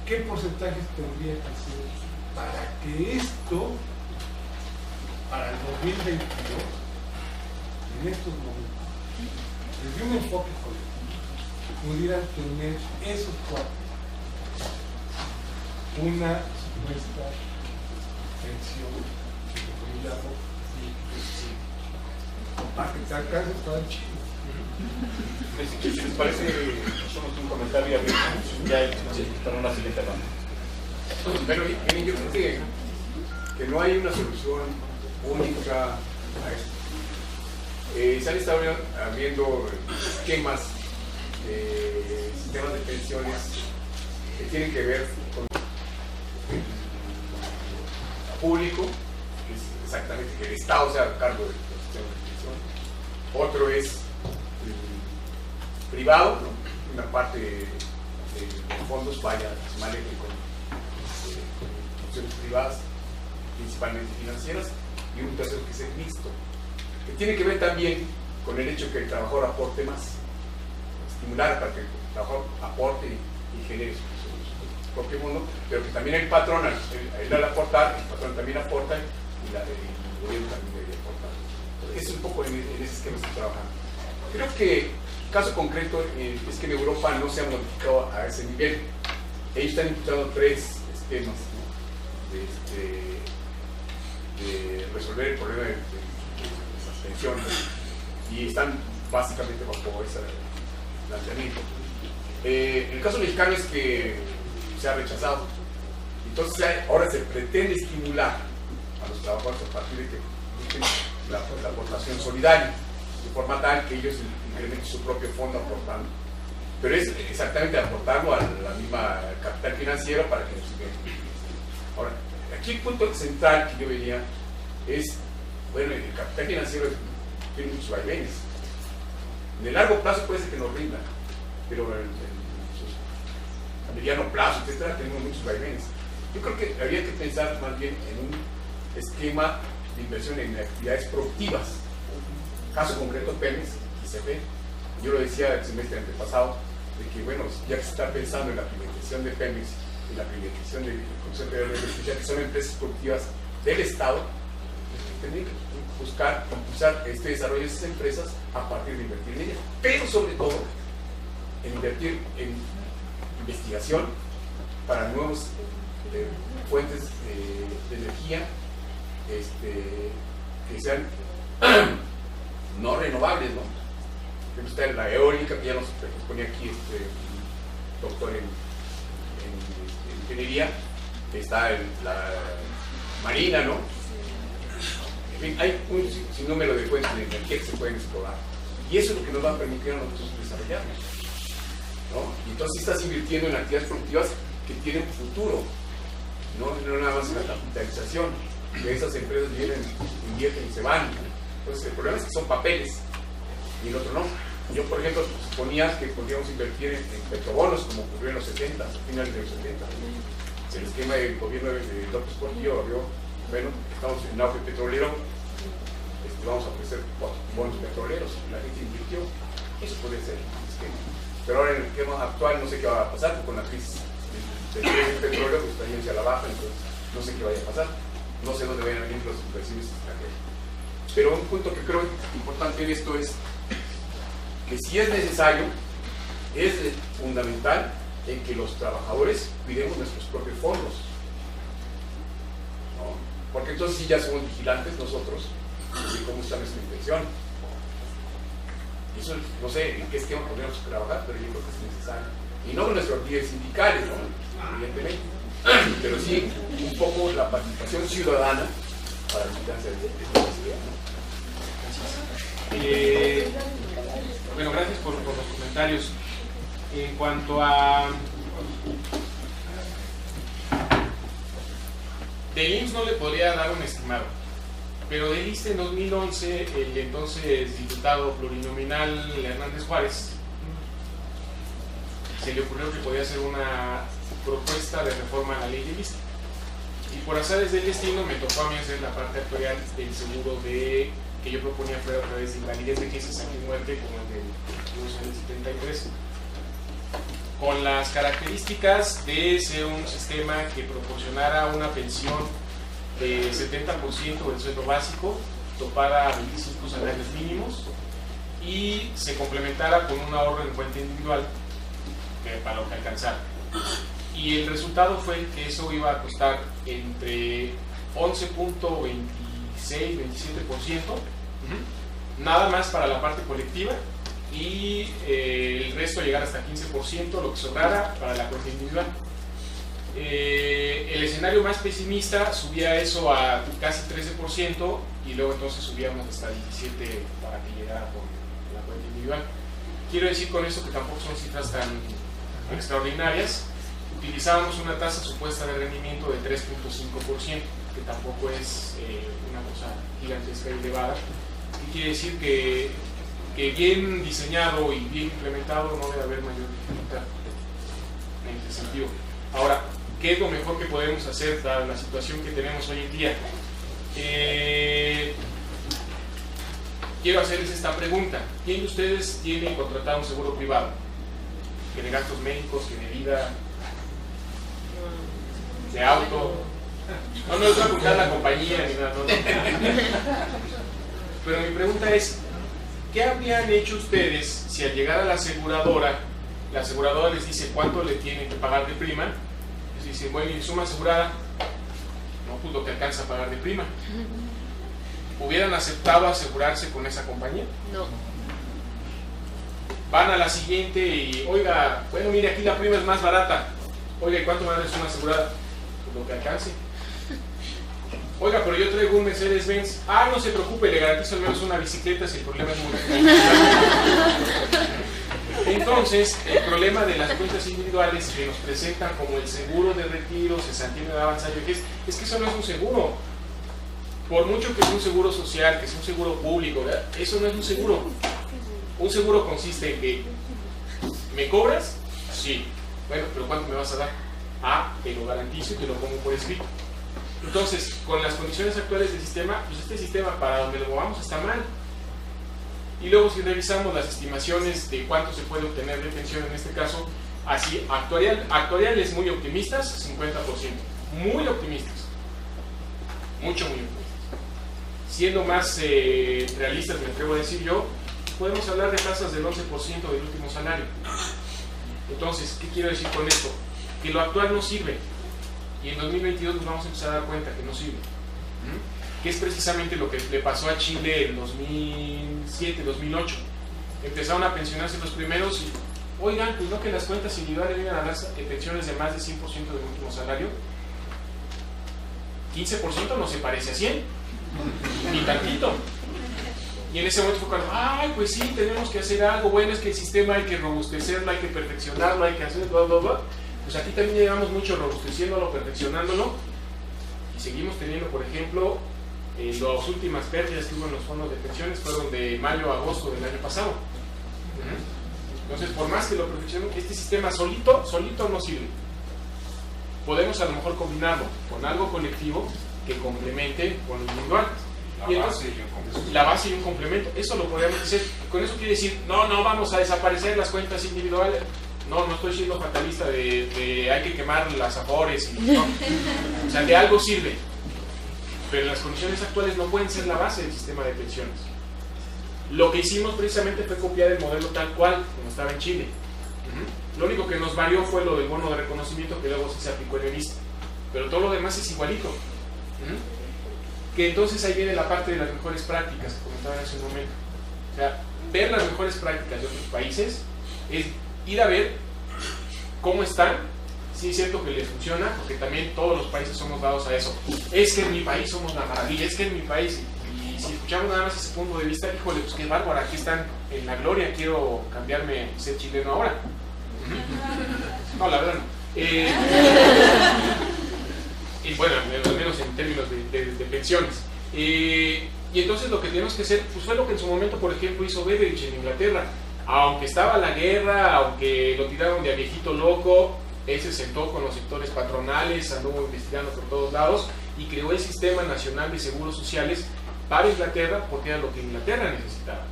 ¿Qué porcentajes tendría que ser para que esto, para el 2022, en estos momentos, desde un enfoque colectivo, pudieran tener esos cuatro? Una supuesta pensión, para que te alcance para el chico. Si les parece, hacemos un comentario ya para una siguiente ronda. Pero yo creo que no hay una solución única a esto. Se han estado abriendo esquemas, sistemas de pensiones que tienen que ver con el público, que es exactamente que el Estado sea a cargo del sistema de pensión. Otro es privado, ¿no? Una parte de los fondos vaya se maneje con instituciones privadas, principalmente financieras, y un tercero que es el mixto, que tiene que ver también con el hecho que el trabajador aporte más, estimular para que el trabajador aporte y genere su propio mundo, pero que también el patrón, al aportar, el patrón también aporta y el gobierno también debe aportar. Entonces, es un poco en ese esquema que estoy trabajando. Creo que el caso concreto es que en Europa no se ha modificado a ese nivel. Ellos están impulsando 3 esquemas, ¿no? de resolver el problema de las pensiones, y están básicamente bajo ese planteamiento. El caso mexicano es que se ha rechazado. Entonces ahora se pretende estimular a los trabajadores a partir de que busquen la aportación solidaria, de forma tal que ellos incrementen su propio fondo aportando. Pero es exactamente aportarlo a la misma capital financiero para que nos sigan. Ahora, aquí el punto central que yo vería es, bueno, el capital financiero tiene muchos vaivenes. En el largo plazo puede ser que nos rinda, pero a mediano plazo, etcétera, tenemos muchos vaivenes. Yo creo que habría que pensar más bien en un esquema de inversión en actividades productivas. Caso concreto, Pemex y CFE. Yo lo decía el semestre antepasado, de que, bueno, ya que se está pensando en la privatización de Pemex y la privatización del Consejo Federal de Electricidad, que son empresas productivas del Estado, tendrían que buscar impulsar este desarrollo de esas empresas a partir de invertir en ellas, pero sobre todo en invertir en investigación para nuevas fuentes de energía que sean no renovables, ¿no? Está la eólica, que ya nos ponía aquí doctor en ingeniería, está la marina, ¿no? En fin, hay un sinnúmero de fuentes de energía que se pueden explorar, y eso es lo que nos va a permitir a nosotros desarrollarnos, ¿no? Y entonces estás invirtiendo en actividades productivas que tienen futuro, no nada más en la capitalización, que esas empresas invierten y se van. Entonces el problema es que son papeles y el otro no. Yo, por ejemplo, suponía que podríamos invertir en petrobonos, como ocurrió en los 70, a finales de los 70. El esquema del gobierno de López Portillo abrió, bueno, estamos en auge petrolero, vamos a ofrecer bonos petroleros, la gente invirtió. Eso podría ser el esquema. Pero ahora en el esquema actual no sé qué va a pasar, con la crisis del petróleo, que está yendo hacia la baja, entonces no sé qué vaya a pasar. No sé dónde vayan a venir los inversiones extranjeros. Pero un punto que creo importante en esto es que si es necesario, es fundamental en que los trabajadores cuidemos nuestros propios fondos, ¿no? Porque entonces sí ya somos vigilantes nosotros de cómo está nuestra inversión. Eso no sé en qué esquema podríamos trabajar, pero yo creo que es necesario. Y no con nuestros líderes sindicales, ¿no? Evidentemente. Pero sí un poco la participación ciudadana para la militancia de esta sociedad, ¿no? Bueno, gracias por los comentarios. En cuanto a del IMSS no le podría dar un estimado, pero del ISSSTE en 2011 el entonces diputado plurinominal Hernández Juárez se le ocurrió que podía hacer una propuesta de reforma a la ley del ISSSTE, y por azares del destino me tocó a mí hacer la parte actuarial del seguro que yo proponía fuera a través de invalidez, vejez, saque y muerte, como el del 73, con las características de ser un sistema que proporcionara una pensión de 70% del sueldo básico, topada a 25 salarios mínimos, y se complementara con un ahorro en cuenta individual para lo que alcanzara. Y el resultado fue que eso iba a costar entre 11.26-27%, nada más para la parte colectiva, y el resto llegar hasta 15%, lo que sobrara para la cuenta individual. El escenario más pesimista subía eso a casi 13%, y luego entonces subíamos hasta 17% para que llegara con la cuenta individual. Quiero decir con eso que tampoco son cifras tan extraordinarias. Utilizábamos una tasa supuesta de rendimiento de 3.5%, que tampoco es una cosa gigantesca y elevada. ¿Qué quiere decir? Que bien diseñado y bien implementado no debe haber mayor dificultad en este sentido. Ahora, ¿qué es lo mejor que podemos hacer dada la situación que tenemos hoy en día? Quiero hacerles esta pregunta. ¿Quién de ustedes tiene contratado un seguro privado? ¿Que de gastos médicos, que de vida, de auto? No les voy a apuntar la compañía ni nada, no. Pero mi pregunta es, ¿qué habrían hecho ustedes si al llegar a la aseguradora les dice cuánto le tienen que pagar de prima? Les dicen, bueno, ¿y suma asegurada? No, pues lo que alcanza a pagar de prima. ¿Hubieran aceptado asegurarse con esa compañía? No. Van a la siguiente y, oiga, bueno, mire, aquí la prima es más barata. Oiga, ¿y cuánto vale suma asegurada? Pues lo que alcance. Oiga, pero yo traigo un Mercedes-Benz. Ah, no se preocupe, le garantizo al menos una bicicleta si el problema es muy... Entonces, el problema de las cuentas individuales que nos presentan como el seguro de retiro, cesantía de avanzada y vejez, es que eso no es un seguro. Por mucho que sea un seguro social, que sea un seguro público, ¿verdad? Eso no es un seguro. Un seguro consiste en que, ¿me cobras? Sí. Bueno, pero ¿cuánto me vas a dar? Ah, te lo garantizo y te lo pongo por escrito. Entonces, con las condiciones actuales del sistema, pues este sistema para donde lo movamos está mal. Y luego si revisamos las estimaciones de cuánto se puede obtener de pensión en este caso, así, actuariales muy optimistas, 50%. Muy optimistas. Mucho, muy optimistas. Siendo más realistas, me atrevo a decir yo, podemos hablar de tasas del 11% del último salario. Entonces, ¿qué quiero decir con esto? Que lo actual no sirve. Y en 2022 nos vamos a empezar a dar cuenta que no sirve. Que es precisamente lo que le pasó a Chile en 2007, 2008. Empezaron a pensionarse los primeros y, oigan, pues no que las cuentas individuales vengan a dar pensiones de más de 100% del último salario. 15% no se parece a 100, ni tantito. Y en ese momento fue cuando, ay, pues sí, tenemos que hacer algo. Bueno, es que el sistema hay que robustecerlo, hay que perfeccionarlo, hay que hacer bla, bla, bla. Pues aquí también llevamos mucho robusteciéndolo, perfeccionándolo, y seguimos teniendo, por ejemplo, las últimas pérdidas que hubo en los fondos de pensiones fueron de mayo a agosto del año pasado. Entonces, por más que lo perfeccionemos, este sistema solito no sirve. Podemos a lo mejor combinarlo con algo colectivo que complemente con lo individual. La base y un complemento. Eso lo podríamos hacer. Con eso quiere decir, no vamos a desaparecer las cuentas individuales. No estoy siendo fatalista de hay que quemar las afores. No. O sea, de algo sirve. Pero las condiciones actuales no pueden ser la base del sistema de pensiones. Lo que hicimos precisamente fue copiar el modelo tal cual, como estaba en Chile. Lo único que nos varió fue lo del bono de reconocimiento, que luego sí se aplicó en el ISSSTE. Pero todo lo demás es igualito. Que entonces ahí viene la parte de las mejores prácticas que comentaba en ese momento. O sea, ver las mejores prácticas de otros países es ir a ver cómo están. Sí es cierto que les funciona, porque también todos los países somos dados a eso. Es que en mi país somos la maravilla, es que en mi país, y si escuchamos nada más ese punto de vista, híjole, pues qué bárbaro, aquí están en la gloria, quiero cambiarme, ser chileno ahora. No, la verdad no. Y bueno, al menos en términos de pensiones. Y entonces lo que tenemos que hacer, pues fue lo que en su momento, por ejemplo, hizo Beveridge en Inglaterra. Aunque estaba la guerra, aunque lo tiraron de a viejito loco, él se sentó con los sectores patronales, anduvo investigando por todos lados y creó el Sistema Nacional de Seguros Sociales para Inglaterra, porque era lo que Inglaterra necesitaba.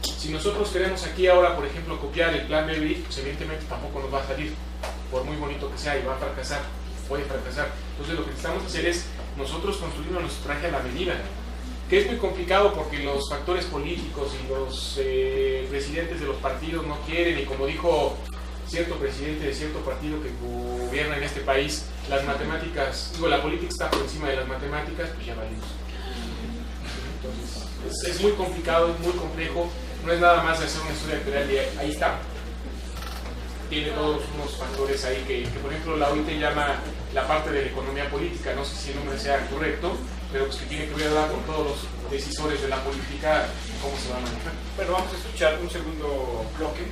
Si nosotros queremos aquí ahora, por ejemplo, copiar el plan Beveridge, pues evidentemente tampoco nos va a salir, por muy bonito que sea, y va a fracasar, puede fracasar. Entonces lo que necesitamos hacer es nosotros construir nuestro traje a la medida, que es muy complicado porque los factores políticos y los presidentes de los partidos no quieren, y como dijo cierto presidente de cierto partido que gobierna en este país, las matemáticas, digo, la política está por encima de las matemáticas, pues ya valimos. Entonces, es muy complicado, es muy complejo, no es nada más hacer una historia electoral y ahí está. Tiene todos unos factores ahí que por ejemplo, la OIT llama la parte de la economía política, no sé si el nombre sea correcto, pero pues que tiene que ver con todos los decisores de la política, cómo se va a manejar. Bueno, vamos a escuchar un segundo bloque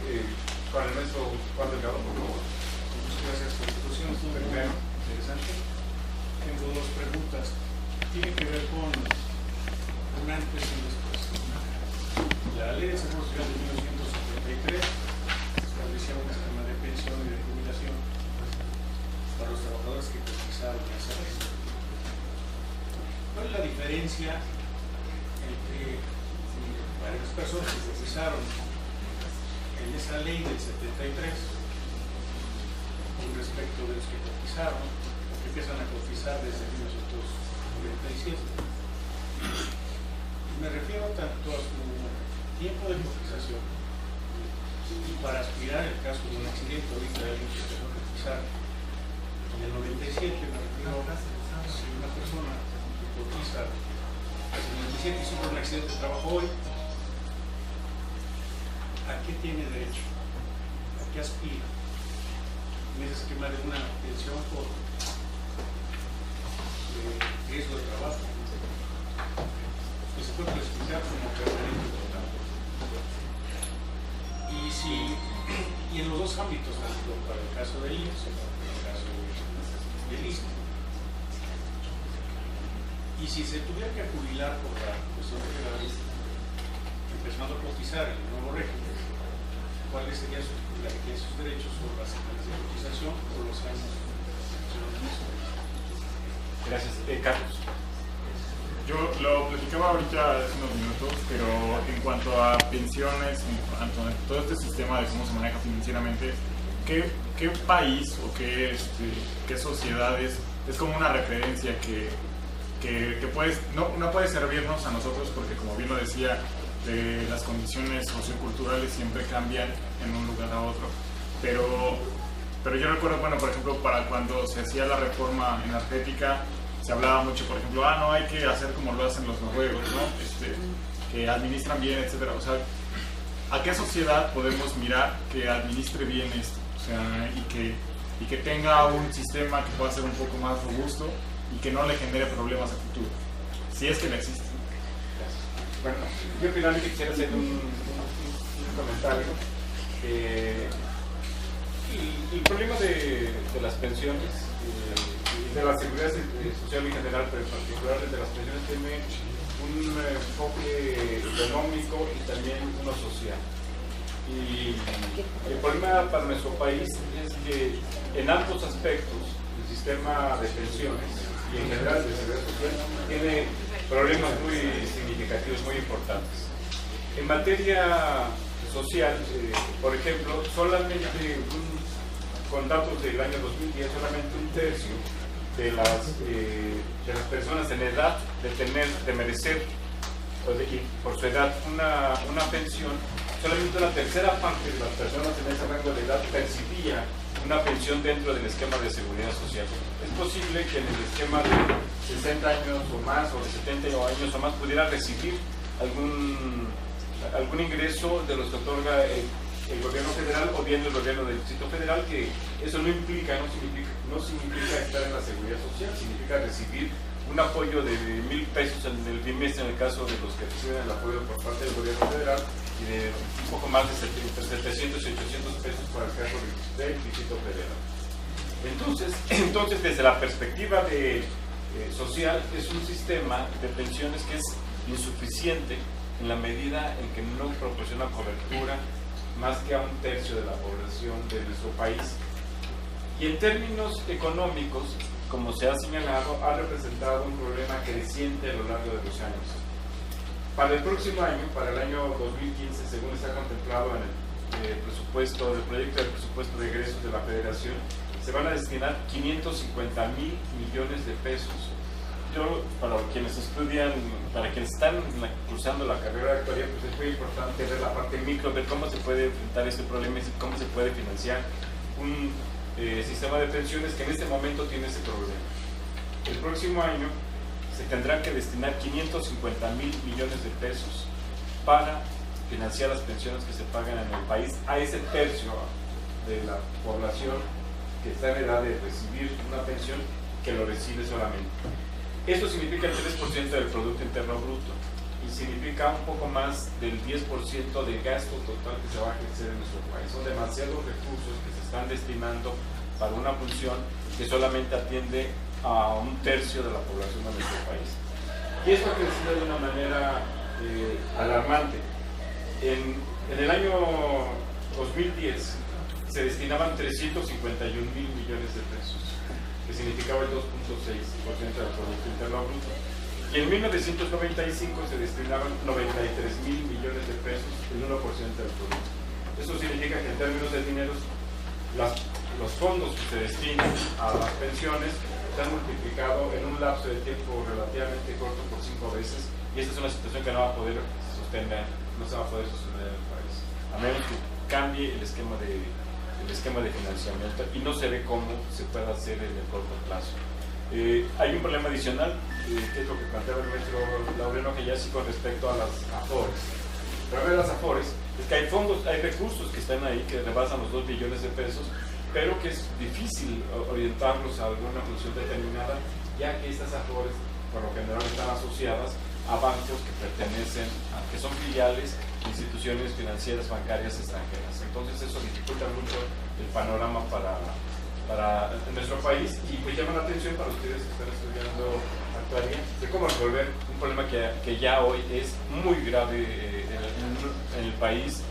con el maestro Juan Delgado, por favor. Muchas gracias por la exposición, estuvo muy interesante. Tengo dos preguntas. Tiene que ver con un antes y un después. La Ley de Seguro Social de 1973 establecía un esquema de pensión y de jubilación para los trabajadores que cotizaron a esa ley. ¿Cuál es la diferencia entre varias personas que cotizaron en esa ley del 73 con respecto de los que cotizaron, que empiezan a cotizar desde 1997? Me refiero tanto a su tiempo de cotización y para aspirar el caso de un accidente ahorita de alguien que empezó a cotizar en el 97, me refiero a si una persona que cotiza en el 97 y sufre un accidente de trabajo hoy, ¿a qué tiene derecho? ¿A qué aspira? En ese esquema de una pensión por riesgo de trabajo, que se puede clasificar como permanente total. Y en los dos ámbitos, tanto para el caso de IES como para el caso del ISSSTE. Y si se tuviera que jubilar por la cuestión de la ley, empezando a cotizar el nuevo régimen, ¿cuáles serían sus derechos sobre las semanas de cotización o los años? Gracias. Carlos. Yo lo platicaba ahorita hace unos minutos, pero en cuanto a pensiones, en cuanto a todo este sistema de cómo se maneja financieramente, ¿qué país o qué sociedades es como una referencia que no puede servirnos a nosotros? Porque como bien lo decía, las condiciones socioculturales siempre cambian en un lugar a otro, pero yo recuerdo, bueno, por ejemplo, para cuando se hacía la reforma energética, se hablaba mucho, por ejemplo, no hay que hacer como lo hacen los noruegos, ¿no? Que administran bien, etcétera. O sea, ¿a qué sociedad podemos mirar que administre bien esto? O sea, y que tenga un sistema que pueda ser un poco más robusto y que no le genere problemas a futuro, si es que no existe. Bueno, yo finalmente quisiera hacer un comentario. El problema de las pensiones y de la seguridad social en general, pero en particular de las pensiones, tiene un enfoque económico y también uno social. Y el problema para nuestro país es que en ambos aspectos el sistema de pensiones y en general de seguridad social tiene problemas muy significativos, muy importantes. En materia social, por ejemplo, solamente con datos del año 2010, solamente un tercio de las personas en edad de merecer por su edad una pensión, solamente una tercera parte de las personas en ese rango de edad percibía una pensión dentro del esquema de seguridad social. Es posible que en el esquema de 60 años o más, o de 70 años o más, pudiera recibir algún ingreso de los que otorga el gobierno federal o bien el gobierno del Distrito Federal, que eso no significa estar en la seguridad social, significa recibir un apoyo de 1,000 pesos en el bimestre en el caso de los que reciben el apoyo por parte del gobierno federal y de un poco más de entre 700 y 800 pesos para el caso del Distrito Federal. Entonces desde la perspectiva social, es un sistema de pensiones que es insuficiente en la medida en que no proporciona cobertura más que a 1/3 de la población de nuestro país. Y en términos económicos, como se ha señalado, ha representado un problema creciente a lo largo de los años. Para el próximo año, para el año 2015, según está contemplado en el proyecto de presupuesto de egresos de la Federación, se van a destinar 550,000 millones de pesos. Para quienes estudian, para quienes están cursando la carrera de actuaría, pues es muy importante ver la parte micro, ver cómo se puede enfrentar este problema y cómo se puede financiar un sistema de pensiones que en este momento tiene ese problema. El próximo año se tendrán que destinar 550,000 millones de pesos para financiar las pensiones que se pagan en el país a ese tercio de la población que está en edad de recibir una pensión, que lo recibe solamente. Esto significa el 3% del Producto Interno Bruto y significa un poco más del 10% del gasto total que se va a ejercer en nuestro país. Son demasiados recursos que se están destinando para una función que solamente atiende a 1/3 de la población de nuestro país. Y esto ha crecido de una manera alarmante. En el año 2010 se destinaban 351,000 millones de pesos, que significaba el 2.6% del Producto Interno Bruto. Y en 1995 se destinaban 93,000 millones de pesos, el 1% del producto. Eso significa que en términos de dinero, los fondos que se destinan a las pensiones se han multiplicado en un lapso de tiempo relativamente corto por 5 veces, y esta es una situación que no va a poder sostener, no se va a poder sostener en el país, a menos que cambie el esquema de financiamiento, y no se ve cómo se puede hacer en el corto plazo. Hay un problema adicional, que es lo que planteaba el maestro Laureano Hayashi con respecto a las AFORES. El problema de las AFORES es que hay fondos, hay recursos que están ahí que rebasan los 2 billones de pesos, pero que es difícil orientarlos a alguna función determinada, ya que estas AFORES por lo general están asociadas a bancos que pertenecen, que son filiales de instituciones financieras bancarias extranjeras. Entonces eso dificulta mucho el panorama para nuestro país, y pues llama la atención para ustedes que están estudiando actuaría de cómo resolver un problema que ya hoy es muy grave en el país,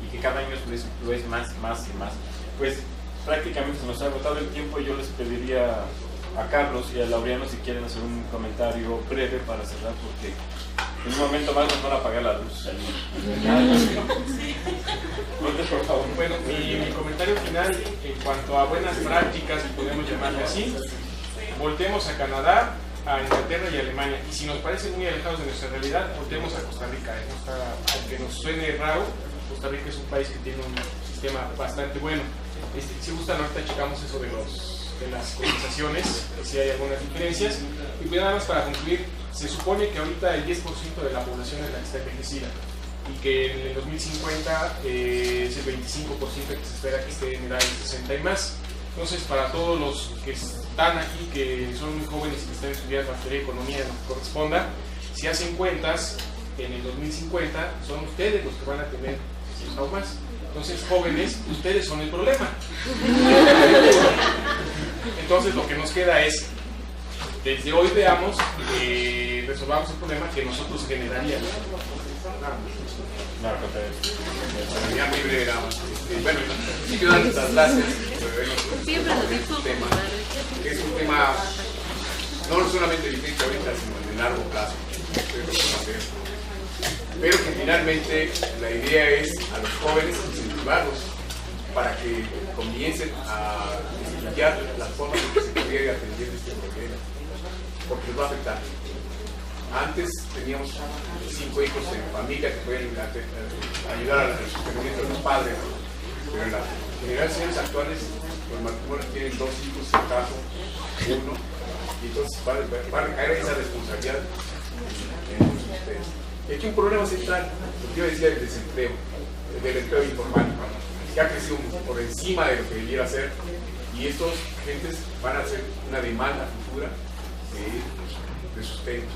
y que cada año lo es más y más. Pues prácticamente se nos ha agotado el tiempo, y yo les pediría a Carlos y a Laureano si quieren hacer un comentario breve para cerrar, porque en un momento más nos van a apagar la luz. Por favor. Bueno, mi comentario final en cuanto a buenas prácticas, si podemos llamarle así, voltemos a Canadá, a Inglaterra y a Alemania, y si nos parecen muy alejados de nuestra realidad, voltemos a Costa Rica. Aunque nos suene raro, Costa Rica es un país que tiene un sistema bastante bueno. Si gustan, ahorita checamos eso de las cotizaciones, si hay algunas diferencias. Y pues nada más para concluir, se supone que ahorita el 10% de la población es la que está envejecida, y que en el 2050 es el 25% que se espera que esté en edad de 60 y más. Entonces, para todos los que están aquí, que son muy jóvenes y que están estudiando materia de economía, lo que corresponda, si hacen cuentas, en el 2050 son ustedes los que van a tener 60 o más. Entonces, jóvenes, ustedes son el problema. Entonces, lo que nos queda es, desde hoy veamos, resolvamos el problema que nosotros generaríamos. Ya muy breve, bueno, sí que dan las gracias, que es un tema no solamente difícil ahorita, sino de largo plazo, pero que finalmente la idea es a los jóvenes incentivarlos para que comiencen a estudiar las formas en que se pudiera atender este problema, porque les va a afectar. Antes teníamos 5 hijos en familia que pueden ayudar al sostenimiento de los padres, pero en las generaciones actuales los matrimonios tienen 2 hijos, en caso 1, y entonces va a recaer esa responsabilidad en ustedes. Y aquí un problema central, lo que yo decía del desempleo, del empleo informático, que ha crecido por encima de lo que debiera ser, y estos gentes van a ser una demanda futura de sustento.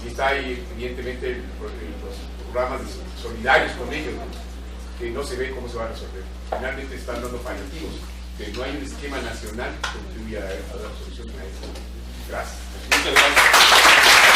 Y está ahí, evidentemente, los programas solidarios con ellos, ¿no? Que no se ve cómo se va a resolver. Finalmente están dando paliativos, que no hay un esquema nacional que contribuya a dar solución a eso. Gracias. Muchas gracias.